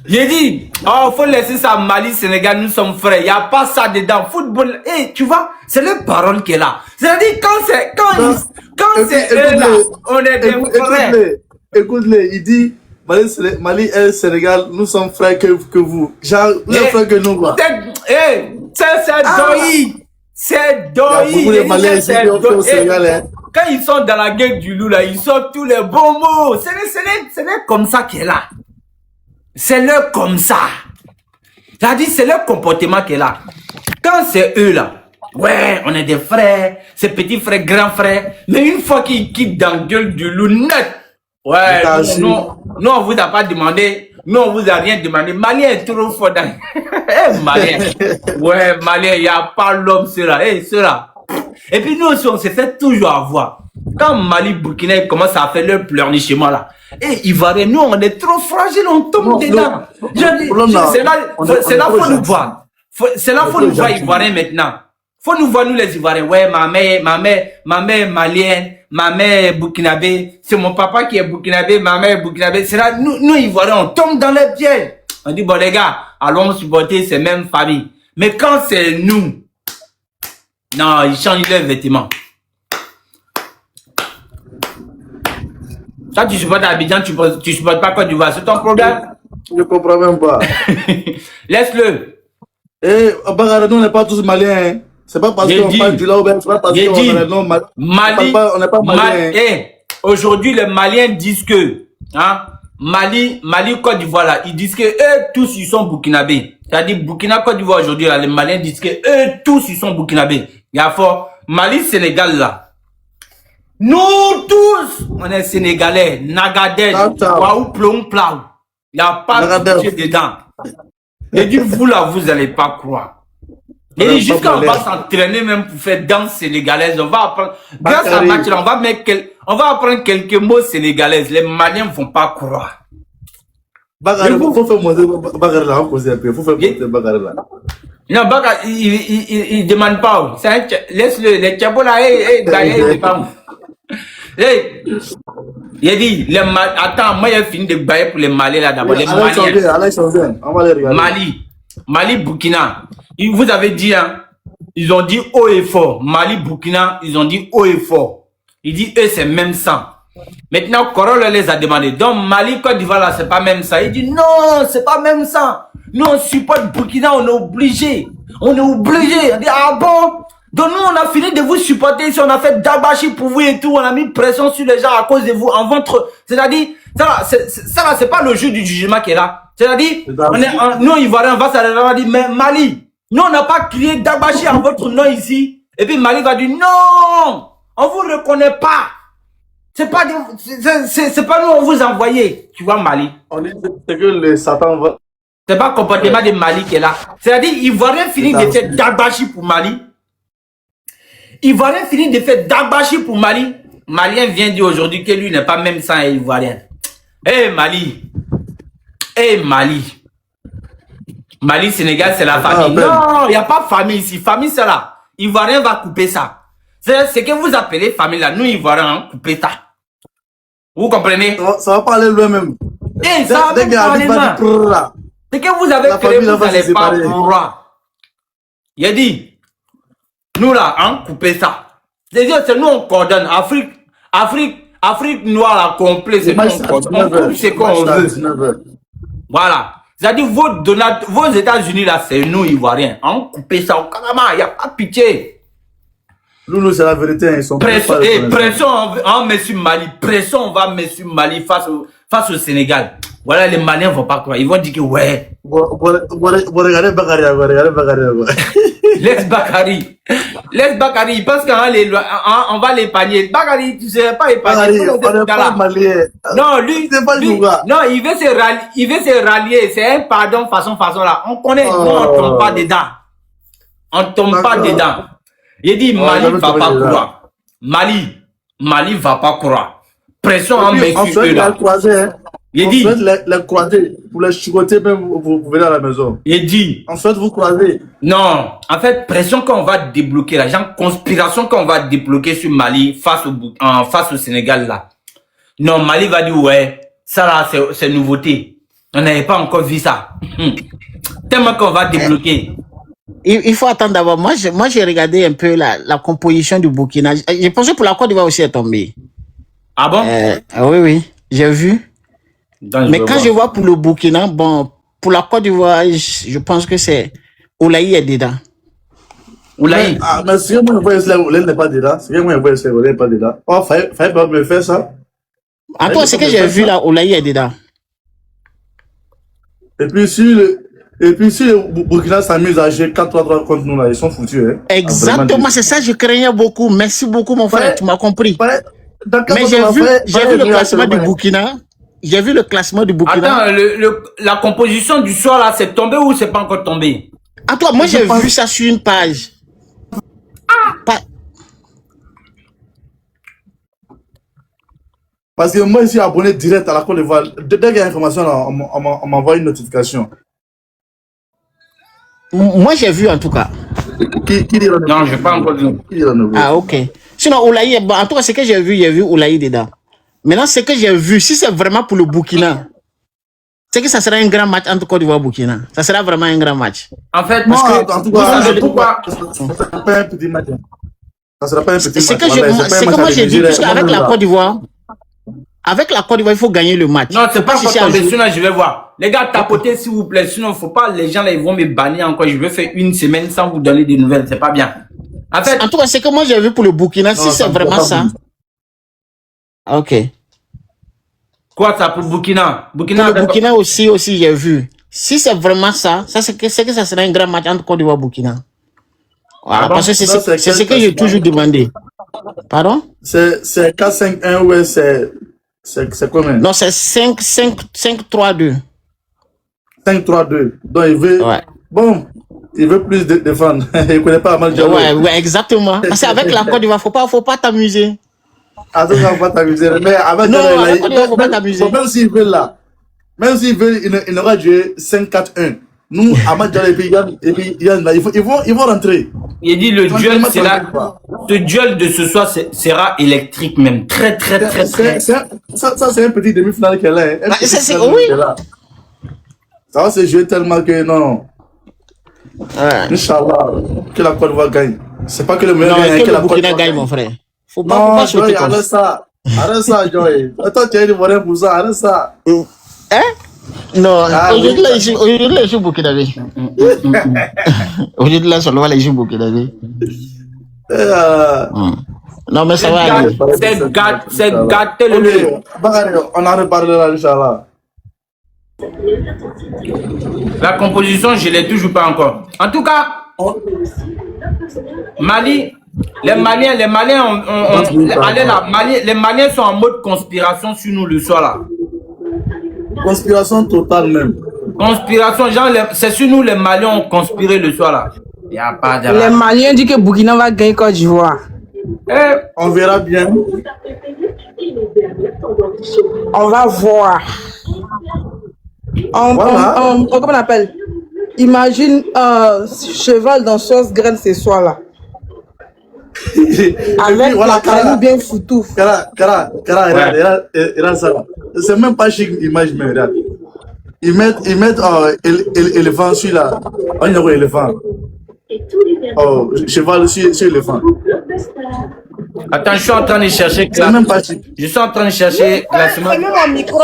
j'ai dit, oh faut laisser ça Mali, Sénégal, nous sommes frères, il n'y a pas ça dedans, football, tu vois, c'est leur parole qui est là. C'est-à-dire quand c'est eux là, on est des frères. Écoute-le, il dit Mali et Sénégal, nous sommes frères que vous. Genre, vous êtes frères que nous, quoi. C'est Doi. C'est Doi. Quand ils sont dans la gueule du loup, là, ils sortent tous les bons mots. C'est comme ça qui est là. C'est leur comme ça. C'est-à-dire, c'est leur comportement qui est là. Quand c'est eux, là, ouais, on est des frères, c'est petits frères, grands frères. Mais une fois qu'ils quittent dans la gueule du loup, net. Ouais, non, on vous a pas demandé, non, on vous a rien demandé. Malien est trop fort dans... Malien. Ouais, Malien, il n'y a pas l'homme, cela. Cela. Et puis nous aussi, on s'est fait toujours avoir. Quand Mali, Burkina, commence à faire leur pleurnichement là. Ivoirien, nous, on est trop fragiles, on tombe dedans. C'est là, faut nous voir. C'est là, faut nous voir, Ivoiriens, maintenant. Faut nous voir, nous, les Ivoiriens. Ouais, ma mère malienne. Ma mère est burkinabé, c'est mon papa qui est burkinabé, ma mère est burkinabé. C'est là, nous Ivoiriens, on tombe dans les pièges. On dit, bon les gars, allons supporter ces mêmes familles. Mais quand c'est nous, non, ils changent leurs vêtements. Ça, tu supportes Abidjan, tu supportes pas Côte d'Ivoire, c'est ton problème. Je comprends même pas. Laisse-le. Nous, on n'est pas tous maliens, hein. C'est pas parce qu'on parle du là, c'est pas parce qu'on est non Mali. On n'est pas malien. Aujourd'hui, les Maliens disent que, hein, Mali, Côte d'Ivoire, là, ils disent que eux, tous, ils sont burkinabés. C'est-à-dire, Burkina, Côte d'Ivoire, aujourd'hui, là, les Maliens disent que eux, tous, ils sont burkinabés. Il y a fort. Mali, Sénégal, là. Nous, tous, on est Sénégalais. Nagadej, Waou, Plong, Plau. Il n'y a pas de budget dedans. Et dit, vous, là, vous n'allez pas croire. Et jusqu'à on va s'entraîner même pour faire danse sénégalaise, on va apprendre, grâce à match là, on va apprendre quelques mots sénégalaises, les Maliens ne vont pas croire. Bagarre, faut faire monter Bagarre là, on cause un peu, faut faire monter Bagarre là. Non, Baka, il demande pas. Laisse-le, les tchabos là, il a dit, attends, moi j'ai fini de bailler pour les Mali là d'abord. Les Maliens. On va les regarder. Mali, Burkina. Vous avez dit, hein, ils ont dit haut et fort. Mali, Burkina, ils ont dit haut et fort. Il dit, eux, c'est même sang. Maintenant, Corol les a demandé. Donc, Mali, Côte d'Ivoire, là, c'est pas même ça. Il dit, non, c'est pas même ça. Nous, on supporte Burkina, on est obligé. On est obligé. On dit, ah bon? Donc, nous, on a fini de vous supporter ici. On a fait dabashi pour vous et tout. On a mis pression sur les gens à cause de vous. En votre, c'est-à-dire, ça, c'est pas le jeu du jugement qui est là. C'est-à-dire, nous, Ivoiriens, on va s'arrêter, on va dire, mais Mali, nous, on n'a pas crié dabashi en votre nom ici. Et puis, Mali va dire, non, on vous reconnaît pas. C'est pas nous, on vous envoyait. Tu vois, Mali. On dit que le Satan va. C'est pas le comportement de Mali qui est là. C'est-à-dire, Ivoirien finit de faire dabashi pour Mali. Ivoirien finit de faire dabashi pour Mali. Malien vient dire aujourd'hui que lui n'est pas même sang Ivoirien. Eh Mali. Eh Mali. Mali, Sénégal, c'est la famille. Non, il n'y a pas famille ici. Famille, c'est là. Ivoirien va couper ça. C'est ce que vous appelez famille là. Nous, Ivoiriens, couper ça. Vous comprenez? Ça va pas aller loin même. Eh, ça va pas aller loin. C'est que vous avez créé, vous n'allez pas pouvoir. Il a dit, nous là, hein, couper ça. C'est nous, on coordonne. Afrique noire, là, complet, c'est nous, on coordonne. On coupe ce qu'on veut. Voilà. C'est-à-dire, vos États-Unis, là, c'est nous, Ivoiriens. Hein, couper ça au carrément, il n'y a pas de pitié. Nous, c'est la vérité. Ils sont pression, on met sur Mali. Pression, on va mettre sur Mali face au Sénégal. Voilà, les Maliens ne vont pas croire. Ils vont dire que ouais. Regardez Bakary. Laisse Bakary. Laisse Bakary. Parce qu'on va l'épargner. Bakary, tu ne sais pas épargner. Non, lui, non, il veut se rallier. C'est un pardon façon là. On connaît, nous, on ne tombe pas dedans. On ne tombe pas dedans. Il dit Mali ne va pas croire. Mali va pas croire. Pression en met sur eux là. Il dit les croiser pour les chicoter même vous venez à la maison. Il dit en fait vous croisez. Non, en fait pression qu'on va débloquer là, genre conspiration qu'on va débloquer sur Mali face au Sénégal là. Non, Mali va dire ouais, ça là c'est nouveauté. On n'avait pas encore vu ça. Tellement qu'on va débloquer. Il faut attendre d'abord. Moi j'ai regardé un peu la composition du Burkina. Je pensais pour la Côte d'Ivoire aussi est tombée. Ah bon? Oui, j'ai vu. Mais quand je vois pour le Burkina, bon, pour la Côte d'Ivoire, je pense que c'est Oulaï est dedans. Oulaï. Ah, mais si moi je vois cela, Oulaï n'est pas dedans. Si moi je vois cela, Oulaï n'est pas dedans. Oh, fallait pas me faire ça. En tout cas, ce que j'ai vu là, Oulaï est dedans. Et puis si le Burkina s'amuse à jouer 4-3-3 contre nous là, ils sont foutus. Hein. Exactement, c'est ça que je craignais beaucoup. Merci beaucoup mon frère, tu m'as compris. Mais j'ai vu le classement du Burkina. J'ai vu le classement du Burkina. Attends, la composition du soir là, c'est tombé ou c'est pas encore tombé? Ah toi, moi j'ai vu ça sur une page. Parce que moi je suis abonné direct à la Côte d'Ivoire. Dès qu'il y a information là, on m'envoie une notification. Moi j'ai vu en tout cas. Qui dit non, je n'ai pas encore vu. Ah ok. Sinon Oulaï, en tout cas ce que j'ai vu Oulaï dedans. Maintenant, ce que j'ai vu, si c'est vraiment pour le Burkina, c'est que ça sera un grand match entre Côte d'Ivoire et Burkina. Ça sera vraiment un grand match. En fait, parce que, en tout cas, pourquoi ça ne sera pas un petit match. Ça sera pas un petit match. C'est que moi j'ai dit, puisqu'avec la Côte d'Ivoire, il faut gagner le match. Non, c'est pas encore tombé, sinon je vais voir. Les gars, tapotez s'il vous plaît, sinon il ne faut pas, les gens là, ils vont me bannir encore. Je vais faire une semaine sans vous donner des nouvelles, c'est pas bien. En fait, en tout cas, c'est que moi j'ai vu pour le Burkina, si c'est vraiment ça. Ok. Quoi ça pour Burkina? Pour le Burkina aussi j'ai vu. Si c'est vraiment ça, c'est que ça sera un grand match entre Côte d'Ivoire et Burkina. Voilà, parce que c'est ce que j'ai toujours demandé. Pardon? C'est 4-5-1 ou c'est combien? Non, c'est 5-3-2. 5-3-2. Donc il veut. Ouais. Bon. Il veut plus défendre. Il ne connaît pas mal de joueurs. Ouais, exactement. Parce qu'avec la Côte d'Ivoire, faut pas t'amuser. Ah, ça va pas t'amuser. Mais avec faut pas t'amuser. Même s'il veut là, il aura joué 5-4-1. Nous, Ahmad Diallo et puis Yann, là, ils vont rentrer. Il dit le duel, c'est là. Ce duel de ce soir sera électrique même. Très. Ça, c'est un petit demi-finale qu'elle a. Hein. Oui. Ça va se jouer tellement que non. Ouais. Inch'Allah, que la Côte d'Ivoire gagne. C'est pas que le meilleur gagne, que le Burkina gagne, mon frère. Faut pas non, sauter Joy, comme ça. Arrête ça, Joy. Attends, tu as une volée pour ça, arrête ça. Hein? Non, aujourd'hui là, je suis burkinabé. Aujourd'hui là, seulement les joues burkinabé. Non, mais ça va aller. C'est gâté le lieu. On en reparlera, Inch'Allah. La composition, je ne l'ai toujours pas encore. En tout cas, Mali, les Maliens, les Maliens sont en mode conspiration sur nous le soir là. Conspiration totale même. Conspiration, genre, c'est sur nous les Maliens ont conspiré le soir là. Il y a pas de... Les Maliens disent que Burkina va gagner Côte d'Ivoire. On verra bien. On va voir. Comment on appelle? Imagine cheval dans sauce graine ce soir là. Avec la canne bien foutu. Regarde ça. C'est même pas chic image, mais regarde. Ils mettent éléphant sur là. On y a éléphant. Oh, cheval sur éléphant. Attends, je suis en train de chercher C'est même pas chic. Je suis en train de chercher classement. Mon micro.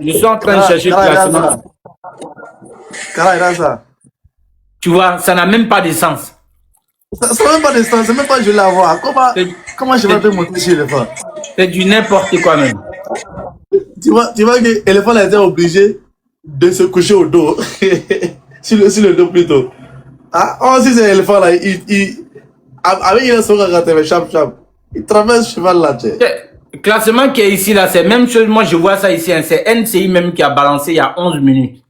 Je suis en train de chercher classement. Regarde ça. Tu vois, ça n'a même pas de sens. Ça n'a même pas de sens, c'est même pas je vais l'avoir. Comment je vais te montrer sur l'éléphant? C'est du n'importe quoi même. Tu vois que l'éléphant a été obligé de se coucher au dos. sur le dos plutôt. Ah, oh, si c'est l'éléphant là, avec il a son regard, chap. Il traverse cheval là, tu sais. Le classement qui est ici là, c'est même chose. Moi je vois ça ici. Hein, c'est NCI même qui a balancé il y a 11 minutes.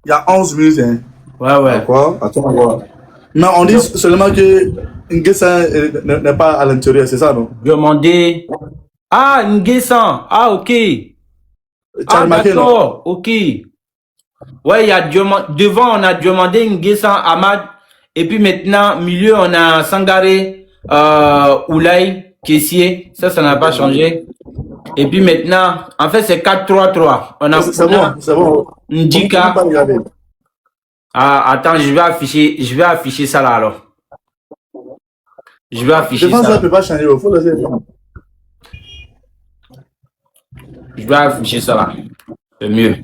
Il y a 11 minutes, hein. Ouais. Quoi? Attends, on va voir. Non, on dit seulement que Nguessan n'est pas à l'intérieur, c'est ça, non? Demandez. Ah, Nguessan. Ah, ok. D'accord, ok. Ouais, il y a devant, on a demandé Nguessan, Ahmad. Et puis maintenant, milieu, on a Sangaré, Oulaye, Kessier. Ça n'a pas changé. Et puis maintenant, en fait, c'est 4-3-3. On a c'est bon. Ndika. Ah, attends, je vais afficher ça là alors. Je vais afficher ça. Ça peut pas changer, il faut laisser. Je vais afficher ça là. C'est mieux.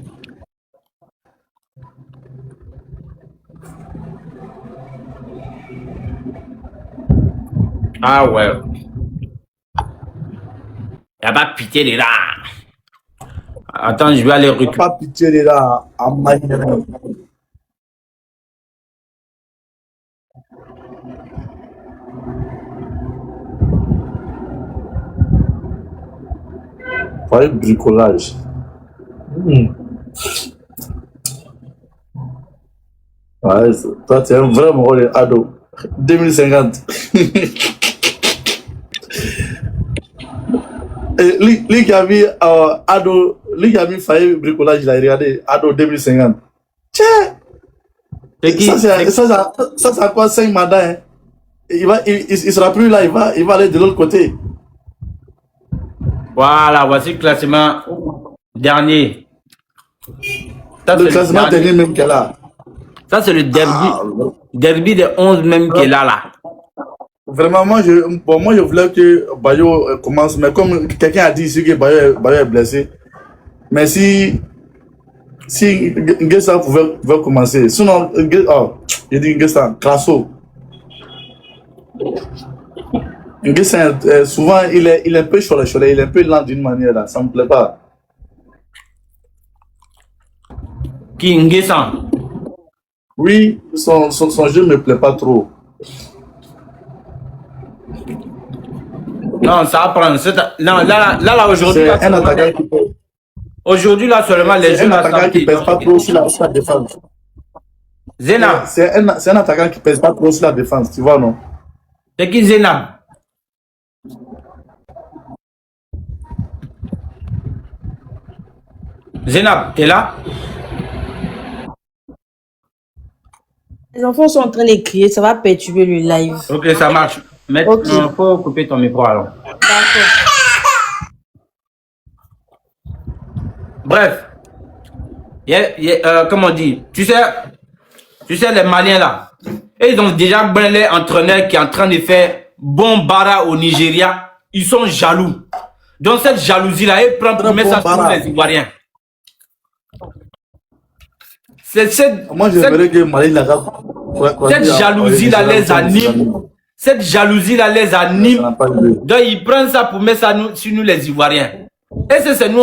Ah ouais. Il n'y a pas pitié les là. Attends, je vais aller récupérer. Pas pitié les là. Pas bricolage. Ouais, toi, tu es un vrai rôle ado. 2050. Lui qui a mis ado, lui qui a mis failli bricolage, il a regardé ado 2050. Tiens! Ça, c'est à quoi 5 mandats, hein? Il sera plus là, il va aller de l'autre côté. Voilà, voici le classement dernier. Ça, le classement dernier même qu'elle a. Ça, c'est le derby des 11 même qui est là. Vraiment, moi, je voulais que Bayo commence, mais comme quelqu'un a dit ici que Bayo est blessé, mais si Nguessan pouvait commencer, sinon, j'ai dit Nguessan, Crasso. Nguessan, souvent, il est un peu cholet, il est un peu lent d'une manière, là, ça me plaît pas. Qui, Nguessan? Oui, son jeu me plaît pas trop. Non, ça va prendre. Non, là, aujourd'hui. C'est un attaquant qui pèse. Aujourd'hui, là, seulement les jeux. C'est un attaquant qui pèse pas trop sur la défense. Zena. C'est un attaquant qui pèse pas trop sur la défense, tu vois, non? C'est qui Zena? Zénab, t'es là? Les enfants sont en train de crier, ça va perturber le live. Ok, ça marche. Mais il faut couper ton micro alors. D'accord. Bref. Comment on dit? Tu sais, les Maliens là, et ils ont déjà brûlé l'entraîneur qui est en train de faire bon bara au Nigeria. Ils sont jaloux. Donc cette jalousie là, ils prennent pour mettre ça sur les Ivoiriens. Moi, j'aimerais que Mali la cette jalousie là les anime. Cette jalousie là les anime. Donc ils prennent ça pour mettre ça sur nous les Ivoiriens. Et c'est nous,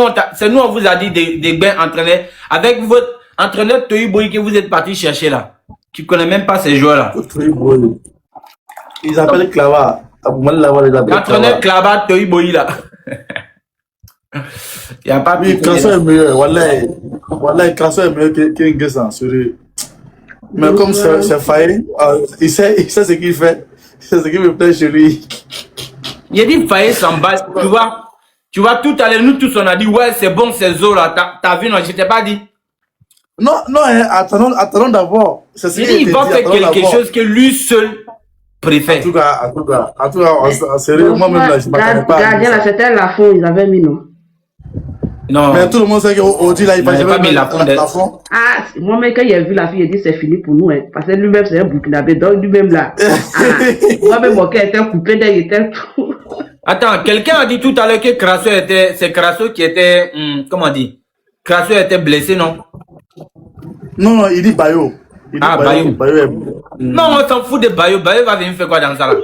on vous a dit des bains entraîneurs. Avec votre entraîneur Toyi Boyi que vous êtes parti chercher là. Tu ne connais même pas ces joueurs là. Ils appellent Klava. L'entraîneur Klava Toyi Boyi là. Il n'y a pas oui, Krasso est meilleur. Wallah, Krasso est meilleur que Nguessan. Mais comme c'est Faye, il sait ce qu'il fait. C'est ce qui me plaît chez lui. Il a dit Faye s'emballe. Tu vois, tout à l'heure, nous tous on a dit ouais, c'est bon, c'est Zo là. T'as vu, non, je t'ai pas dit. Non, hein, attendons d'abord. Il va faire quelque chose que lui seul préfère. En tout cas, en sérieux, moi-même là, je ne m'attendais pas. Gardien là, c'était la fond, ils avaient mis non. Non. Mais tout le monde sait qu'Audi là, il va jamais mettre la fond. Ah, moi-même, quand il a vu la fille, il a dit c'est fini pour nous. Hein, parce que lui-même, c'est un Burkinabé. Donc lui-même là. Moi-même, mon cœur était coupé, il était tout. Attends, quelqu'un a dit tout à l'heure que Krasso c'est Krasso qui était, comment on dit? Krasso était blessé, non? Non, il dit Bayo. Bayo. Non, on s'en fout de Bayo. Bayo va venir faire quoi dans ça là?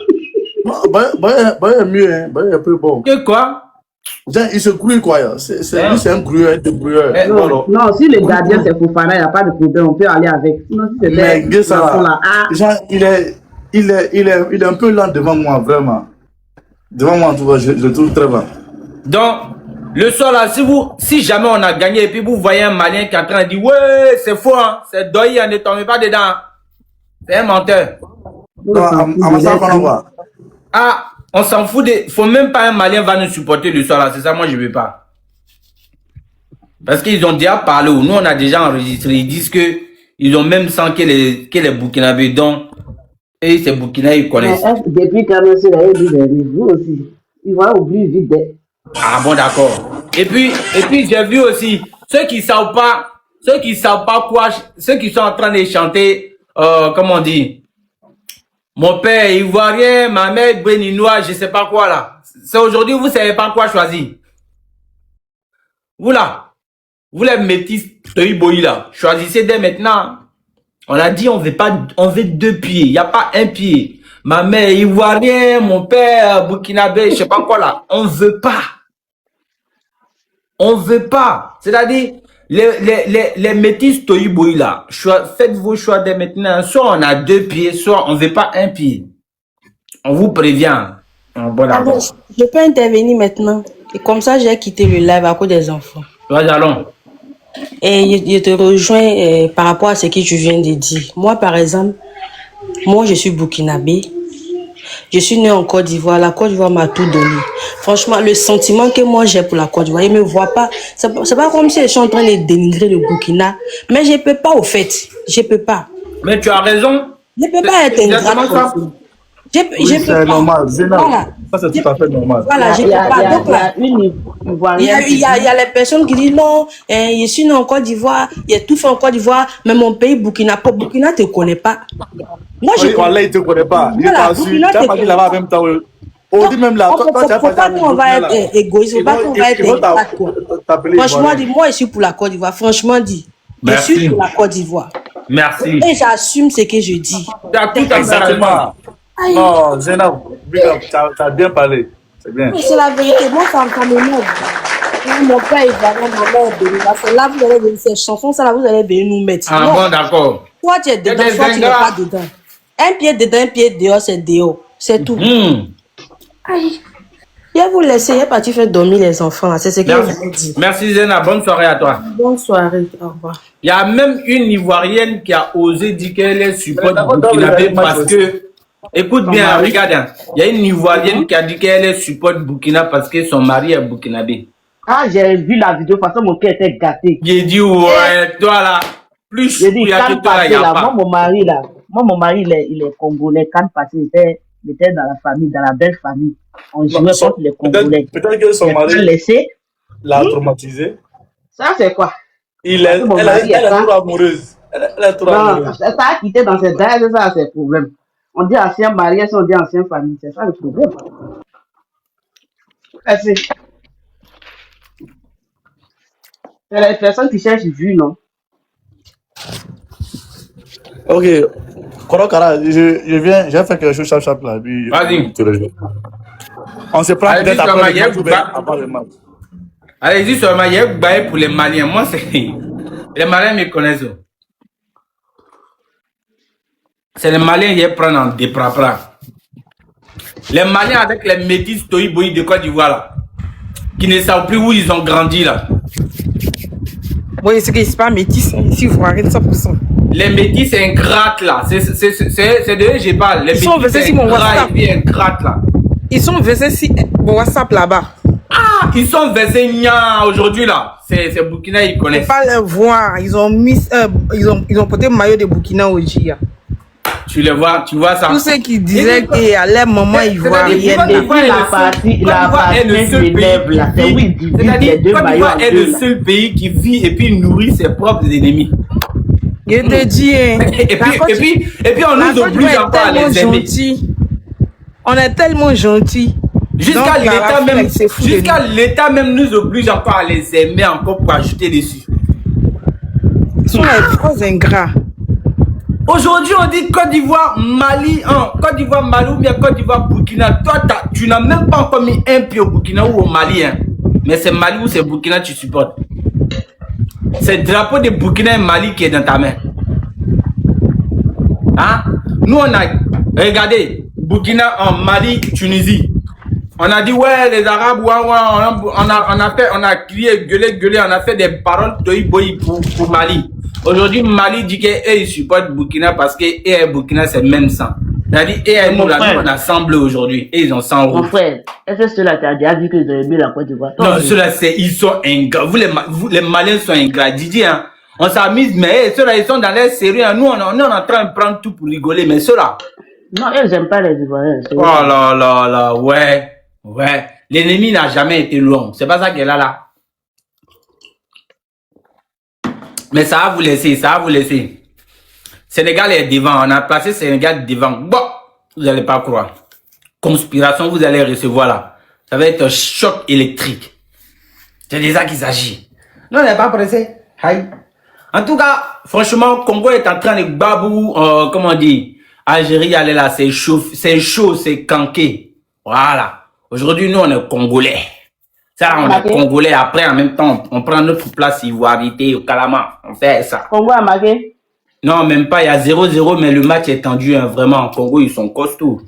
Non, Bayo est mieux, hein. Bayo est un peu bon. Que quoi? Il se grouille quoi. Lui, c'est un grouilleur, un débrouilleur. Non, si le gardien c'est Fofana, il n'y a pas de problème, on peut aller avec. Sinon, si mais il est un peu lent devant moi, vraiment. Devant moi, en tout cas, je le trouve très lent. Donc, le soir là, si jamais on a gagné et puis vous voyez un Malien qui est en train de dire ouais, c'est faux, hein, c'est Doyi, ne tombez pas dedans. C'est un menteur. Non, à ça qu'on voit. Ah, on s'en fout faut même pas un Malien va nous supporter le soir là, c'est ça, moi je veux pas. Parce qu'ils ont déjà parlé, nous on a déjà enregistré, ils disent que ils ont même senti que les Burkinabés, donc, et ces Burkinabés ils connaissent. Depuis quand même, c'est vous aussi. Ils vont oublier vite. Ah bon, d'accord. Et puis j'ai vu aussi ceux qui savent pas quoi, ceux qui sont en train de chanter, comment on dit, mon père ivoirien, ma mère béninoise, je sais pas quoi là. C'est aujourd'hui, vous savez pas quoi choisir. Vous là, vous les métis Toyi Boyi là, choisissez dès maintenant. On a dit on veut 2 pieds, il n'y a pas un pied. Ma mère ivoirien, mon père burkinabé, je sais pas quoi là. On veut pas. On veut pas. C'est-à-dire, les métis Toyi Boyi là, faites vos choix dès maintenant. Soit on a 2 pieds, soit on veut pas un pied. On vous prévient. Bon, je peux intervenir maintenant. Et comme ça, j'ai quitté le live à cause des enfants. Vas-y, allons. Et je te rejoins par rapport à ce que tu viens de dire. Moi, par exemple, je suis burkinabé. Je suis né en Côte d'Ivoire. La Côte d'Ivoire m'a tout donné. Franchement, le sentiment que moi j'ai pour la Côte d'Ivoire, ils ne me voient pas. C'est pas comme si je suis en train de dénigrer le Burkina. Mais je ne peux pas, au fait. Je ne peux pas. Mais tu as raison. Je ne peux pas être ingrat. C'est normal. Voilà. Ça, c'est tout à fait normal. Voilà, je ne peux pas. Donc, il y a les personnes qui disent non, je suis né en Côte d'Ivoire, il y a tout fait en Côte d'Ivoire, mais mon pays, Burkina ne te connaît pas. Moi, je il ne te connaît pas. Il est pas sûr. Tu n'as pas dit là-bas en même temps. On dit même là, toi, tu as pas dit. On va être égoïste, on va être ingrat. Franchement, moi, je suis pour la Côte d'Ivoire. Franchement, dit. Je suis pour la Côte d'Ivoire. Merci. Et j'assume ce que je dis. Exactement. Non, Zénab, tu as bien parlé. C'est bien. C'est la vérité. Moi, ça m'énerve. Mon père, il va ma mère béninoise. C'est là, vous allez venir ces chansons, ça là, vous allez venir nous mettre. Ah bon, d'accord. Soit tu es dedans, soit tu n'es pas dedans. Un pied dedans, un pied dehors, c'est dehors. C'est tout. Aïe. Je vais vous laisser, je vais partir faire dormir les enfants. C'est ce que je vous dis. Merci Zéna, bonne soirée à toi. Bonne soirée, au revoir. Il y a même une Ivoirienne qui a osé dire qu'elle est support burkinabé parce que, écoute bien, regarde, il y a une Ivoirienne qui a dit qu'elle est support Burkina parce que son mari est burkinabé. Ah, j'ai vu la vidéo, de toute façon, mon cœur était gâté. J'ai dit, ouais, toi là, plus J'ai dit, il y a que quand toi, il passé n'y a là, pas. moi, mon mari, il est congolais. Quand passé, il était dans la famille, dans la belle famille. On jouait contre les Congolais. Peut-être que son J'ai pas mari laissé. l'a traumatisé. Ça, c'est quoi? Elle est trop amoureuse. Elle est trop amoureuse. Non, ça a quitté dans ses dents, c'est ça, c'est le problème. On dit ancien mariage, on dit ancienne famille, c'est ça le problème. C'est les personnes qui cherchent vue, non? Ok. Korokara, je viens, j'ai fait quelque chose chap là. Vas-y. On se prend Allez-y, peut-être sur après ma le match ou gueule, avant le match. Allez-y sur ma gueule, pour les Maliens. Moi, c'est. Les Maliens me connaissent. C'est les Maliens qui prennent en déprapra. Les Maliens avec les métis Toïboï de Côte d'Ivoire là, qui ne savent plus où ils ont grandi là. Oui, c'est que c'est pas métis, ici, vous voyez 100%. Les métis ingrates là, c'est de eux que je parle. Les Ils sont versés sur mon WhatsApp. Ingrates là. Ils sont versés sur mon WhatsApp là-bas. Ah, ils sont versés nia aujourd'hui là. C'est Burkina, ils connaissent. Pas les voir, ils ont mis, ils ont porté le maillot de Burkina au Gia. Tu les vois, tu vois ça. Tous ceux qui disaient qu'à leur moment ils voient rien. La partie m'élève là, c'est où ils divisent les deux Côte maillots. d'Ivoire est le seul pays qui vit et puis nourrit ses propres ennemis. Je te dis, hein. et puis on nous oblige encore à les aimer. On est tellement gentils. Jusqu'à l'État même nous oblige encore à les aimer encore pour ajouter dessus. Ils sont les gros ingrats. Aujourd'hui, on dit Côte d'Ivoire, Mali, Côte d'Ivoire, Mali ou bien Côte d'Ivoire, Burkina. Toi, tu n'as même pas encore mis un pied au Burkina ou au Mali. Hein. Mais c'est Mali ou c'est Burkina que tu supportes. C'est le drapeau de Burkina et Mali qui est dans ta main. Hein? Nous, on a, regardez, Burkina, Mali, Tunisie. On a dit, ouais, les Arabes, ouais, on a crié, gueulé, on a fait des paroles toïboï pour Mali. Aujourd'hui, Mali dit qu'eux, ils supportent Burkina parce que eux et Burkina, c'est le même sang. C'est-à-dire, eux et nous, on a semblé aujourd'hui. Et ils ont sang rouge. Mon frère, est-ce que ceux-là, tu as déjà dit qu'ils ont aimé la Côte d'Ivoire? Non, ceux-là, ils sont ingrats. Vous, les Maliens sont ingrats. Didier, hein, on s'amuse, mais ceux-là, ils sont dans l'air sérieux. Nous, on est en train de prendre tout pour rigoler, mais ceux-là. Non, ils n'aiment pas les Ivoiriens. Oh là là là, ouais. L'ennemi n'a jamais été long. C'est pas ça qu'elle a là. Mais ça va vous laisser, Sénégal est devant. On a placé Sénégal devant. Bon, vous n'allez pas croire. Conspiration, vous allez recevoir là. Ça va être un choc électrique. C'est de ça qu'il s'agit. Non, on n'est pas pressé. Aïe. En tout cas, franchement, Congo est en train de babou, comment on dit, Algérie, elle est là, c'est chaud, c'est canqué. Voilà. Aujourd'hui, nous, on est Congolais. Ça, on est Congolais. Après, en même temps, on prend notre place ivoirité au Calama. On fait ça. Congo a marqué? Non, même pas. Il y a 0-0, mais le match est tendu, hein, vraiment. Congo, ils sont costauds.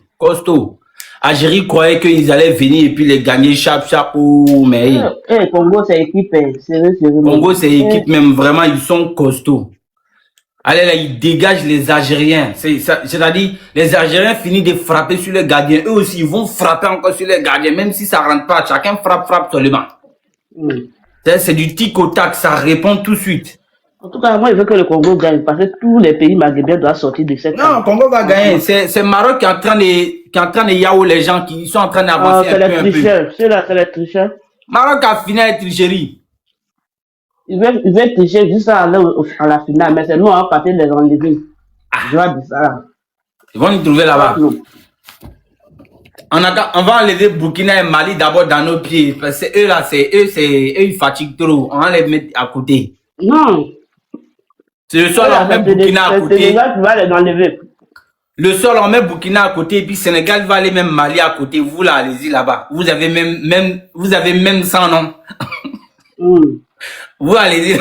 Algérie croyait qu'ils allaient venir et puis les gagner chapeau, mais... Congo, c'est équipe, sérieux. Congo, c'est équipe, même vraiment, ils sont costauds. Allez là, ils dégagent les Algériens. C'est-à-dire, les Algériens finissent de frapper sur les gardiens. Eux aussi, ils vont frapper encore sur les gardiens, même si ça rentre pas. Chacun frappe seulement. C'est du tic au tac, ça répond tout de suite. En tout cas, moi, je veux que le Congo gagne, parce que tous les pays maghrébins doivent sortir de cette... Non, le Congo va gagner. C'est Maroc qui est en train de yao les gens qui sont en train d'avancer un peu. C'est les tricheurs. Maroc a fini avec tricherie. Ils veulent tricher juste à aller à la finale, mais c'est nous, on va partir les enlever. Je vais dire ça là. Ils vont nous trouver là-bas. On va enlever Burkina et Mali d'abord dans nos pieds. Parce que eux là, eux, ils fatiguent trop. On va les mettre à côté. Non. C'est le sol, on met Burkina à côté. Sénégal, tu vas les enlever. Le sol, on met Burkina à côté, et puis Sénégal va aller même Mali à côté. Vous là, allez-y là-bas. Vous avez même 100 noms. Vous allez-y.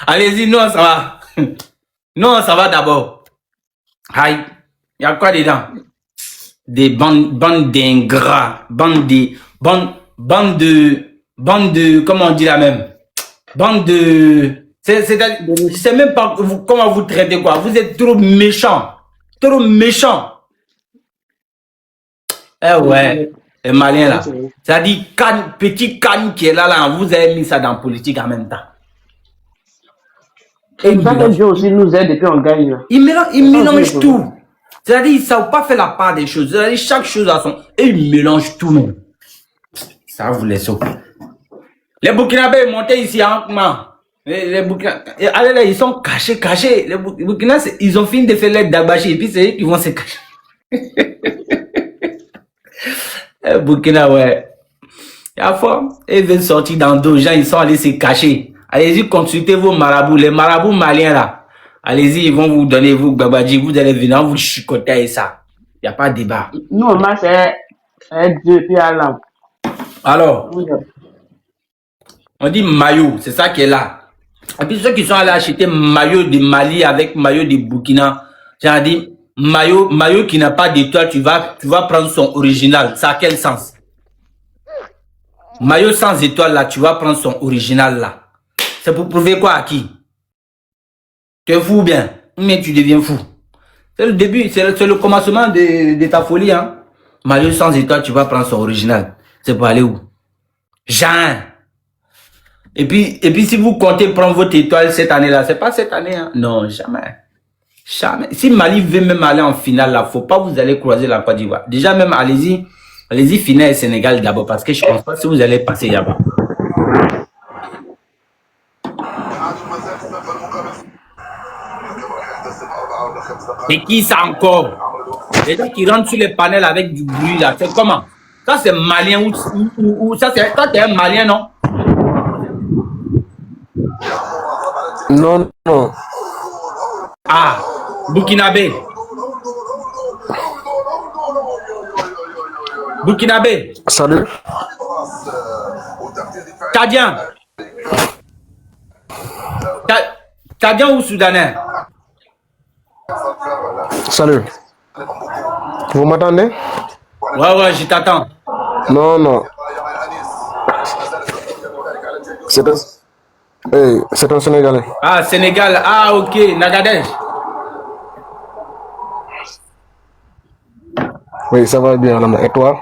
Allez-y, nous on s'en va. Nous on s'en va d'abord. Aïe. Il y a quoi dedans? Des bandes d'ingrats. Bandes de, comment on dit la même? Bande de, je sais même pas comment vous traitez quoi. Vous êtes trop méchants. Trop méchants. Eh ouais. Les Maliens là. C'est-à-dire, petit Kanye qui est là, vous avez mis ça dans la politique en même temps. Et Dieu aussi nous aide et puis on gagne. Il mélange tout. C'est-à-dire, ils ne savent pas faire la part des choses. C'est-à-dire, chaque chose a son... Et ils mélangent tout même. Ça vous laisse. Les Burkinabés montaient ici en comment? Les Burkinabés, allez là, ils sont cachés. Les Burkinabés, ils ont fini de faire l'aide d'Abaché et puis c'est eux qui vont se cacher. Les Burkinabés, ouais. Il y a fois, ils veulent sortir dans d'autres gens, ils sont allés se cacher. Allez-y, consultez vos marabouts, les marabouts maliens là. Allez-y, ils vont vous donner, vous, Babadji, vous allez venir, vous chicoter et ça. Il n'y a pas de débat. Nous, c'est Dieu puis Allah. Alors, on dit maillot, c'est ça qui est là. Et puis ceux qui sont allés acheter maillot de Mali avec maillot de Burkina, j'ai dit, maillot qui n'a pas d'étoile, tu vas prendre son original. Ça a quel sens? Maillot sans étoile là, tu vas prendre son original là. C'est pour prouver quoi à qui? Tu es fou ou bien? Mais tu deviens fou. C'est le début, c'est le commencement de ta folie. Hein? Maillot sans étoile, tu vas prendre son original. C'est pour aller où? Jean. Et puis si vous comptez prendre votre étoile cette année-là, c'est pas cette année. Hein? Non, jamais. Jamais. Si Mali veut même aller en finale, là, faut pas vous allez croiser la Côte d'Ivoire. Déjà même, allez-y finale Sénégal d'abord, parce que je pense pas si vous allez passer là-bas. Et qui ça encore? Les gens qui rentrent sur les panels avec du bruit là, c'est comment? Ça c'est malien ou ça c'est toi t'es un malien non? Non, non. Ah, Burkinabé. Burkinabé. Salut. Tchadien. Tchadien ou Soudanais? Salut. Vous m'attendez? Ouais, je t'attends. Non, non. C'est un Sénégalais. Ah, Sénégal. Ah, ok. Nagadej. Oui, ça va bien. Et toi?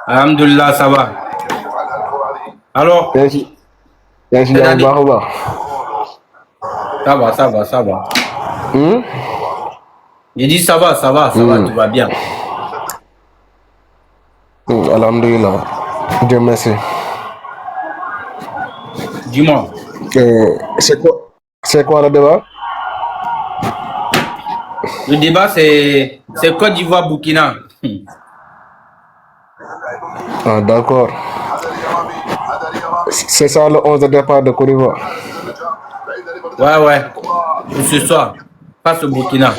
Alhamdulillah, ça va. Alors? Ça va. Il dit ça va, tout va bien. Alhamdulillah. Dieu merci. Dis-moi. C'est quoi le débat? Le débat, c'est Côte d'Ivoire, Burkina. Ah, d'accord. C'est ça le 11 de départ de Côte d'Ivoire. Ouais. Pour ce soir. Passe au Burkina.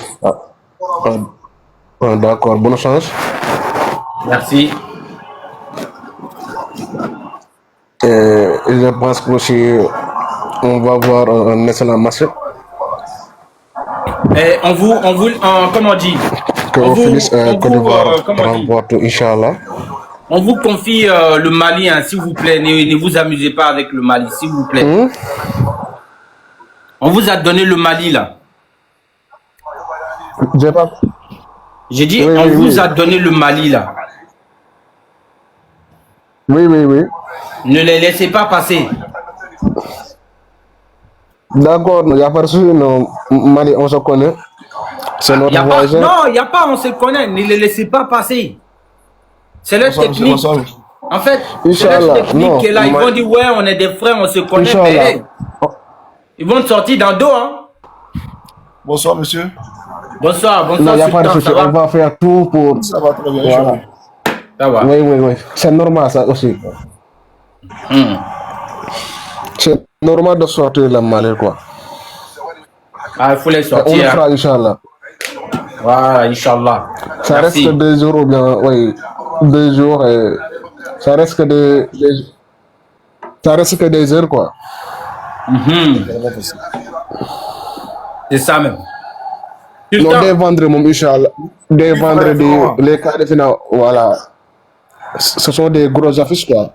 D'accord, bonne chance. Merci. Je pense que aussi on va voir un excellent match. Et comment on dit? Que on finisse Côte d'Ivoire remporte, Inch'Allah. On vous confie le Mali, hein, s'il vous plaît. Ne vous amusez pas avec le Mali, s'il vous plaît. On vous a donné le Mali, là. J'ai dit, on vous a donné le Mali, là. Oui. Ne les laissez pas passer. D'accord, il n'y a pas de souci. Mali, on se connaît. C'est notre voisin. Non, il n'y a pas, on se connaît. Ne les laissez pas passer. C'est leur technique. En fait, c'est leur technique qui est là. Ils vont dire, ouais, on est des frères, on se connaît. Mais ils vont sortir dans le dos. Hein. Bonsoir, monsieur. Bonsoir. Non, il n'y a pas de souci. On va faire tout pour... Ça va très bien. Voilà. Ça va. Oui. C'est normal, ça aussi. C'est normal de sortir le Mali, quoi. Ah, il faut les sortir. On le fera, Inch'Allah. Voilà, Inch'Allah. Ça reste que 2 jours ou bien, oui, 2 jours et ça reste que des heures, quoi. C'est ça même. Non, dès vendredi, Inch'Allah. Dès vendredi, les quarts de finale, voilà. Ce sont des grosses affiches, quoi.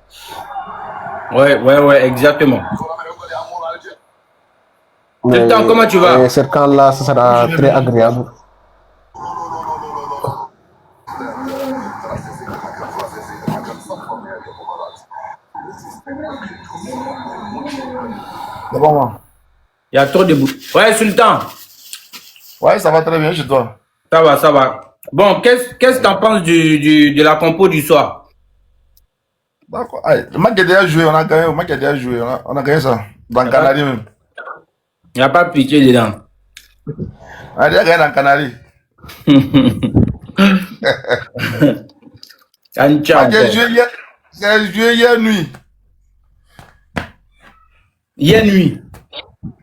Ouais, exactement. Sultan, comment tu vas? Cette camp-là, ça sera très agréable. C'est bon, moi. Il y a trop de bout. Ouais, Sultan. Ouais, ça va très bien chez toi. Ça va, ça va. Bon, qu'est-ce que tu en penses de la compo du soir? D'accord. Allez, le match qui a déjà joué, on a gagné. Le match qui a déjà joué, on a gagné ça. Dans le Canari même. Il n'y a pas de pitié dedans. On a déjà gagné dans le Canari. J'ai joué hier nuit. Hier nuit?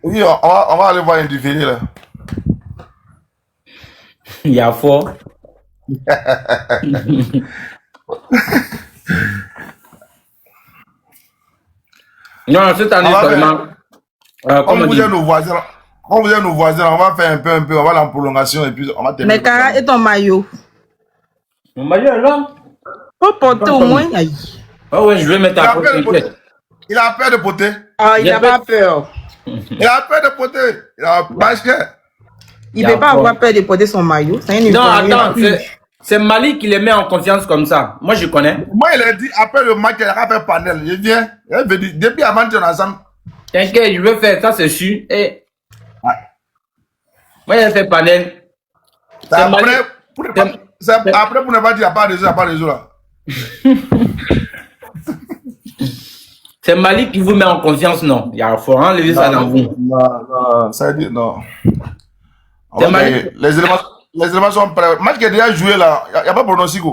Oui, on va aller voir un différé là. Il y a fort. Non, cette année, seulement. Comme vous êtes nos voisins, on va faire un peu, on va aller en prolongation et puis on va terminer. Mais Cara, et ton maillot? Mon maillot est là. Faut porter au moins. Ah ouais, je vais mettre à côté. Il a peur de poter. Ah, il n'a pas peur. Il a peur de poter. Parce que. Il ne peut pas avoir peur de porter son maillot. Non, attends, c'est Mali qui les met en confiance comme ça. Moi, je connais. Moi, il a dit, après le match, il a fait panel. Je viens. Depuis avant, tu es ensemble. T'inquiète, je veux faire ça, c'est sûr. Et... Moi, il fait panel. Après, pour ne pas dire, il n'y a pas de réseau, il n'y a pas de réseau là. C'est Mali qui vous met en confiance, non? Il faut enlever ça dans vous. Non, ça veut dire non. Les éléments sont prêts. Le match qui est déjà joué là, il n'y a pas de pronostic.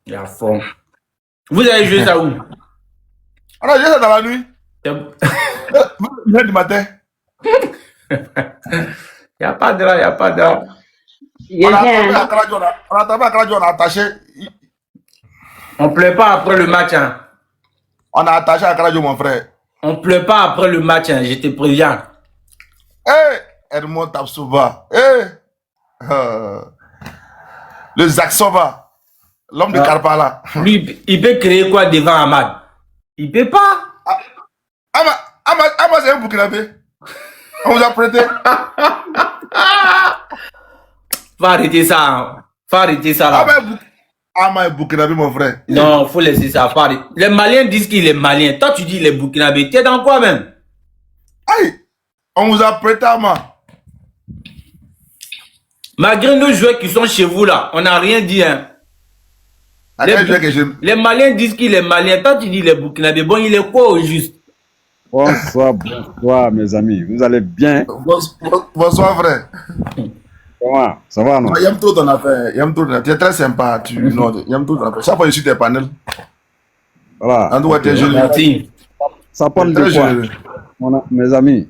Il y a fond. Vous avez joué ça où? On a joué ça dans la nuit. 1h du matin. Il n'y a pas de là, il n'y a pas de là. On a tapé à Kradjo, on a attaché. On ne pleure pas après le match. Hein. On a attaché à Kradjo, mon frère. On ne pleure pas après le match, hein, je te préviens. Edmond Tapsouba. Le Zaksova. L'homme de Karpala. Lui, il peut créer quoi devant Ahmad? Il peut pas. Ahmad, c'est un Burkinabé. On vous a prêté. Faut arrêter ça. Hein. Faut arrêter ça là. Ahmad est Burkinabé, mon frère. Non, faut laisser ça. Faut arrêter. Les Maliens disent qu'il est malien. Toi, tu dis il est Burkinabé. Tu es dans quoi même? Aïe, on vous a prêté Ahmad. Malgré nos joueurs qui sont chez vous là, on n'a rien dit. Hein. Les Maliens disent qu'il est malien. Toi, tu dis il est Burkinabé. Bon, il est quoi au juste? Bonsoir, bonsoir mes amis. Vous allez bien? Bonsoir, frère. Comment? Ça va, non? J'aime trop ton affaire. Tu es très sympa. J'aime trop ton affaire. Chaque fois que je suis tes panels. Voilà. En tout cas, tu es joli. Merci. Ça parle de quoi? Mes amis.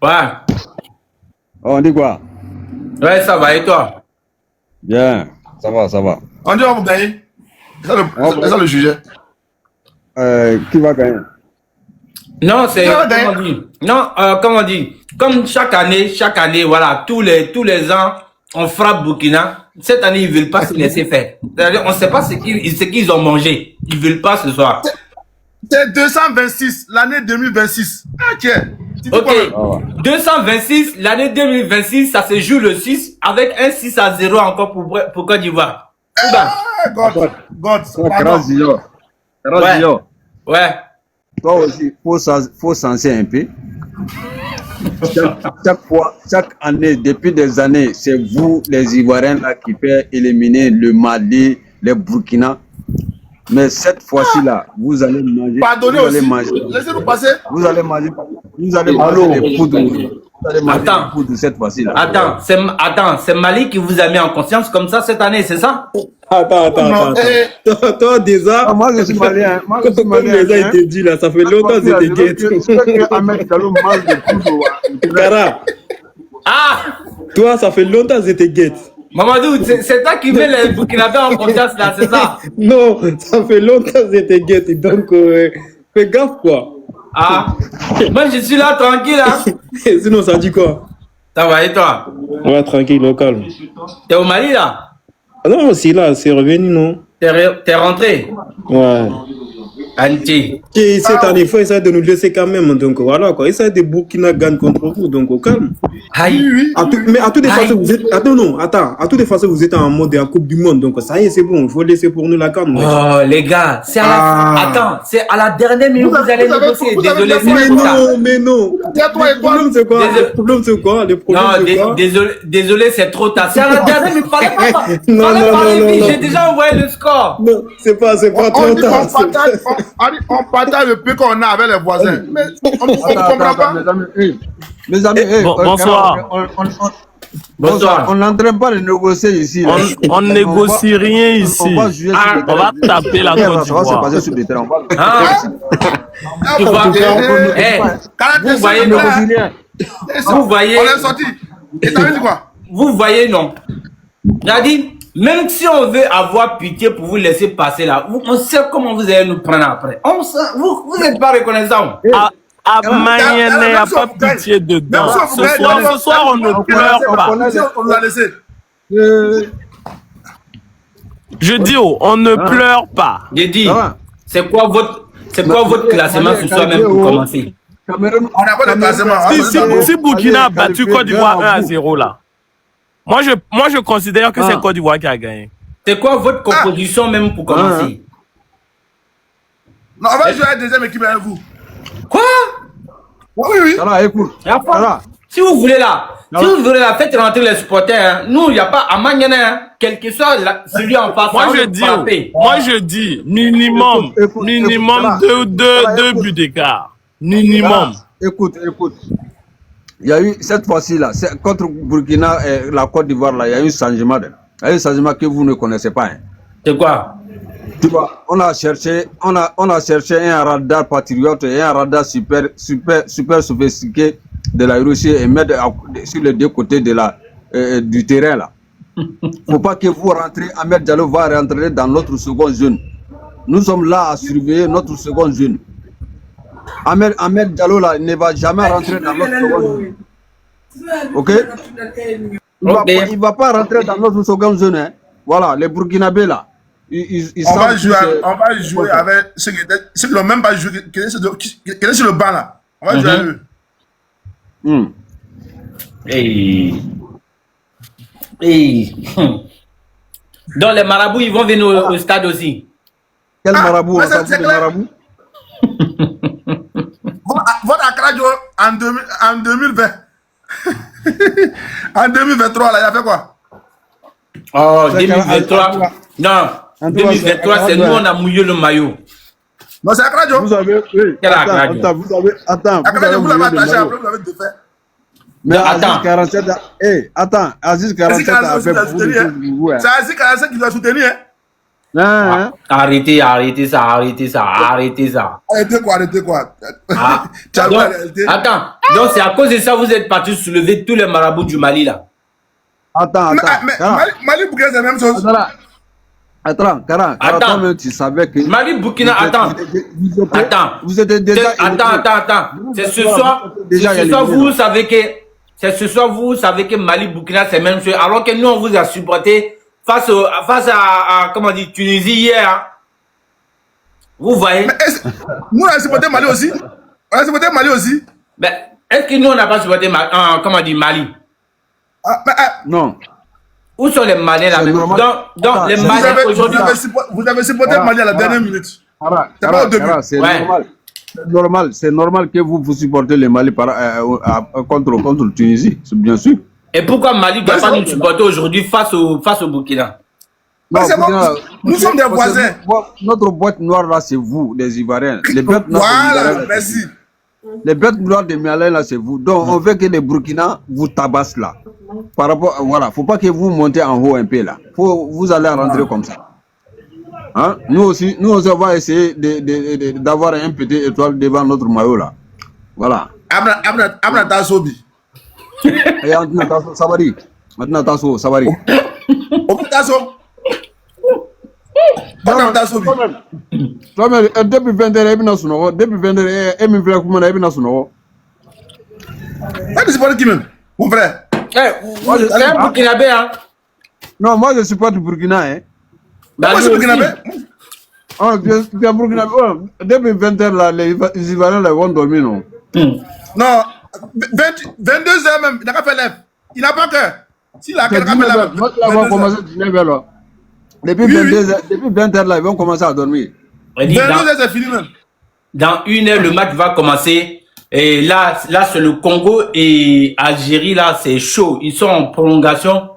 Ouais. On dit quoi? Ouais, ça va. Et toi? Bien. Ça va, ça va. On dit on va gagner. C'est ça le sujet. Qui va gagner? Non, c'est comment on dit. Non, comment on dit. Comme chaque année, voilà, tous les ans, on frappe Burkina. Cette année, ils veulent pas se laisser faire. C'est-à-dire, on sait pas ce qu'ils ont mangé. Ils veulent pas ce soir. C'est 226, l'année 2026. Ok. Ok. 226, l'année 2026, ça se joue le 6 avec un 6-0 encore pour Côte d'Ivoire. God. Ouais. Toi aussi, faut senser un peu. Chaque année, depuis des années, c'est vous, les Ivoiriens, là, qui peuvent éliminer le Mali, les Burkina. Mais cette fois-ci là, vous allez manger. Pardonnez aussi. Laissez-nous passer. Vous allez manger des poudres. Attends, cette fois-ci là. Attends, c'est Mali qui vous a mis en conscience comme ça cette année, c'est ça? Attends. Toi déjà. Moi je suis malien. Comme les a été dit là, ça fait longtemps que c'était guette. Cara. Ah! Toi, ça fait longtemps que c'était guette. Mamadou, c'est toi qui mets les Burkinabés en confiance là, c'est ça? Non, ça fait longtemps que c'était guette, donc fais gaffe quoi. Ah, moi je suis là tranquille hein. Sinon ça dit quoi? Ça va et toi? Ouais, tranquille, au calme. T'es au Mali là? Ah non, c'est là, c'est revenu non? T'es rentré? Ouais. Anti. Cette année, il faut essayer de nous laisser quand même. Donc voilà quoi. Essayer de Burkina gagne contre vous. Donc au calme. Aïe. Mais à toutes les façons, vous êtes. Attends, non, attends. À toutes les façons, vous êtes en mode de la Coupe du Monde. Donc ça y est, c'est bon. Il faut laisser pour nous la canne. Oh, les gars. C'est à la... Attends, c'est à la dernière minute que vous allez négocier. Désolé, mais non. Le problème, c'est quoi? Le problème, c'est quoi? Non, désolé, c'est trop tard. C'est à la dernière minute. Non. J'ai déjà envoyé le score. Non, c'est pas trop tard. On partage le peu qu'on a avec les voisins. Mais on ne comprend pas. Mes amis, bonsoir. Bonsoir. On n'entraîne pas de négocier ici. On négocie rien ici. On va taper la Côte d'Ivoire. Ça va se passer sur le terrain. Vous voyez. On est sorti. Et t'as dit quoi? Vous voyez, non. J'ai dit, même si on veut avoir pitié pour vous laisser passer là, on sait comment vous allez nous prendre après. Vous n'êtes pas reconnaissant. À Mayenne, il n'y a pas pitié dedans. Ce soir, on ne pleure pas. On l'a laissé. Je dis, on ne pleure pas. J'ai dit, c'est quoi votre classement ce soir même pour commencer? On n'a pas de classement. Si Burkina a battu Côte d'Ivoire 1-0 là, moi je considère que c'est Côte d'Ivoire qui a gagné. C'est quoi votre composition même pour commencer? Non, on va jouer à la deuxième équipe avec vous. Quoi? Oui. Alors, écoute. Si vous voulez là, faites rentrer les supporters. Hein. Nous, il n'y a pas à Maniana, hein. Quel que soit celui en face. Moi je dis minimum deux buts d'écart. Minimum. Écoute. Il y a eu cette fois-ci là, contre Burkina et la Côte d'Ivoire là, il y a eu un changement. Il y a eu un changement que vous ne connaissez pas. Hein. C'est quoi? Tu vois, on a cherché un radar patriote et un radar super sophistiqué de la Russie et mettre sur les deux côtés du terrain là. Faut pas que vous rentrez, Ahmed Diallo va rentrer dans notre seconde zone. Nous sommes là à surveiller notre seconde zone. Ahmed Diallo là ne va jamais rentrer dans notre seconde zone. Ok? Il va pas rentrer dans notre seconde zone. Hein. Voilà, les Burkinabés là. On va jouer avec ceux qui n'ont même pas joué, qui étaient sur le banc là. On va jouer avec eux. Donc les marabouts, ils vont venir au stade aussi. Quel marabout? Des marabouts? Votre Accra en 2020. En 2023, là, il a fait quoi? Oh, 2023. Non. En 2023, c'est nous, on a mouillé le maillot. Non, c'est Akradio. Vous avez. Attends. Akradio, vous l'avez attaché, après vous l'avez défait. Mais Aziz 47. Attends, Aziz 47 a fait beaucoup de choses. C'est Aziz 47 qui doit soutenir, hein? Arrêtez ça. Arrêtez quoi? Attends, donc c'est à cause de ça que vous êtes partis soulever tous les marabouts du Mali, là. Attends. Mali, Burkina, c'est la même chose. Attends, toi-même, tu savais que... Mali, Burkina, attends. Vous êtes déjà... Attends. C'est ce soir, vous savez que Mali, Burkina, c'est la même chose. Alors que nous, on vous a supporté face à comment dire, Tunisie hier. Hein. Vous voyez? Nous, on a supporté Mali aussi. Ben, est-ce que nous, on n'a pas supporté Mali? Non. Où sont les Maliens là? Donc les Maliens aujourd'hui. Vous avez supporté Mali à la dernière minute. C'est pas au début. C'est normal que vous supportez les Mali contre Tunisie, bien sûr. Et pourquoi Mali ne doit pas nous supporter aujourd'hui face au Burkina? Non, nous sommes des voisins. Notre boîte noire là, c'est vous, les Ivoiriens. Les bêtes noires. Voilà, merci. Les bêtes noires de Mialin là, c'est vous. Donc on veut que les Burkina vous tabassent là. Par rapport, voilà, faut pas que vous montez en haut un peu là. Vous allez rentrer comme ça. Hein? Nous aussi, on va essayer d'avoir un petit étoile devant notre maillot là. Voilà. Amna Tassobi. Et maintenant Tasso, Sabari. Toi-même, depuis 21 ans, depuis 21 ans, c'est pas qui même, mon frère. C'est un Burkinabé, hein? Non, moi je supporte le Burkina, hein. Moi je suis Burkinabé. Ah, bien Burkina, depuis 20h là, les Ivoiriens là, vont dormir, non? Non, 22h même, il n'a pas fait l'œuf. Il n'a pas que. S'il a quelqu'un fait l'œuf. Ils vont commencer à 19h là. Depuis 20h là, ils vont commencer à dormir. 22h, c'est fini même. Dans 1 heure, le match va commencer. Et là c'est le Congo et Algérie, là, c'est chaud. Ils sont en prolongation.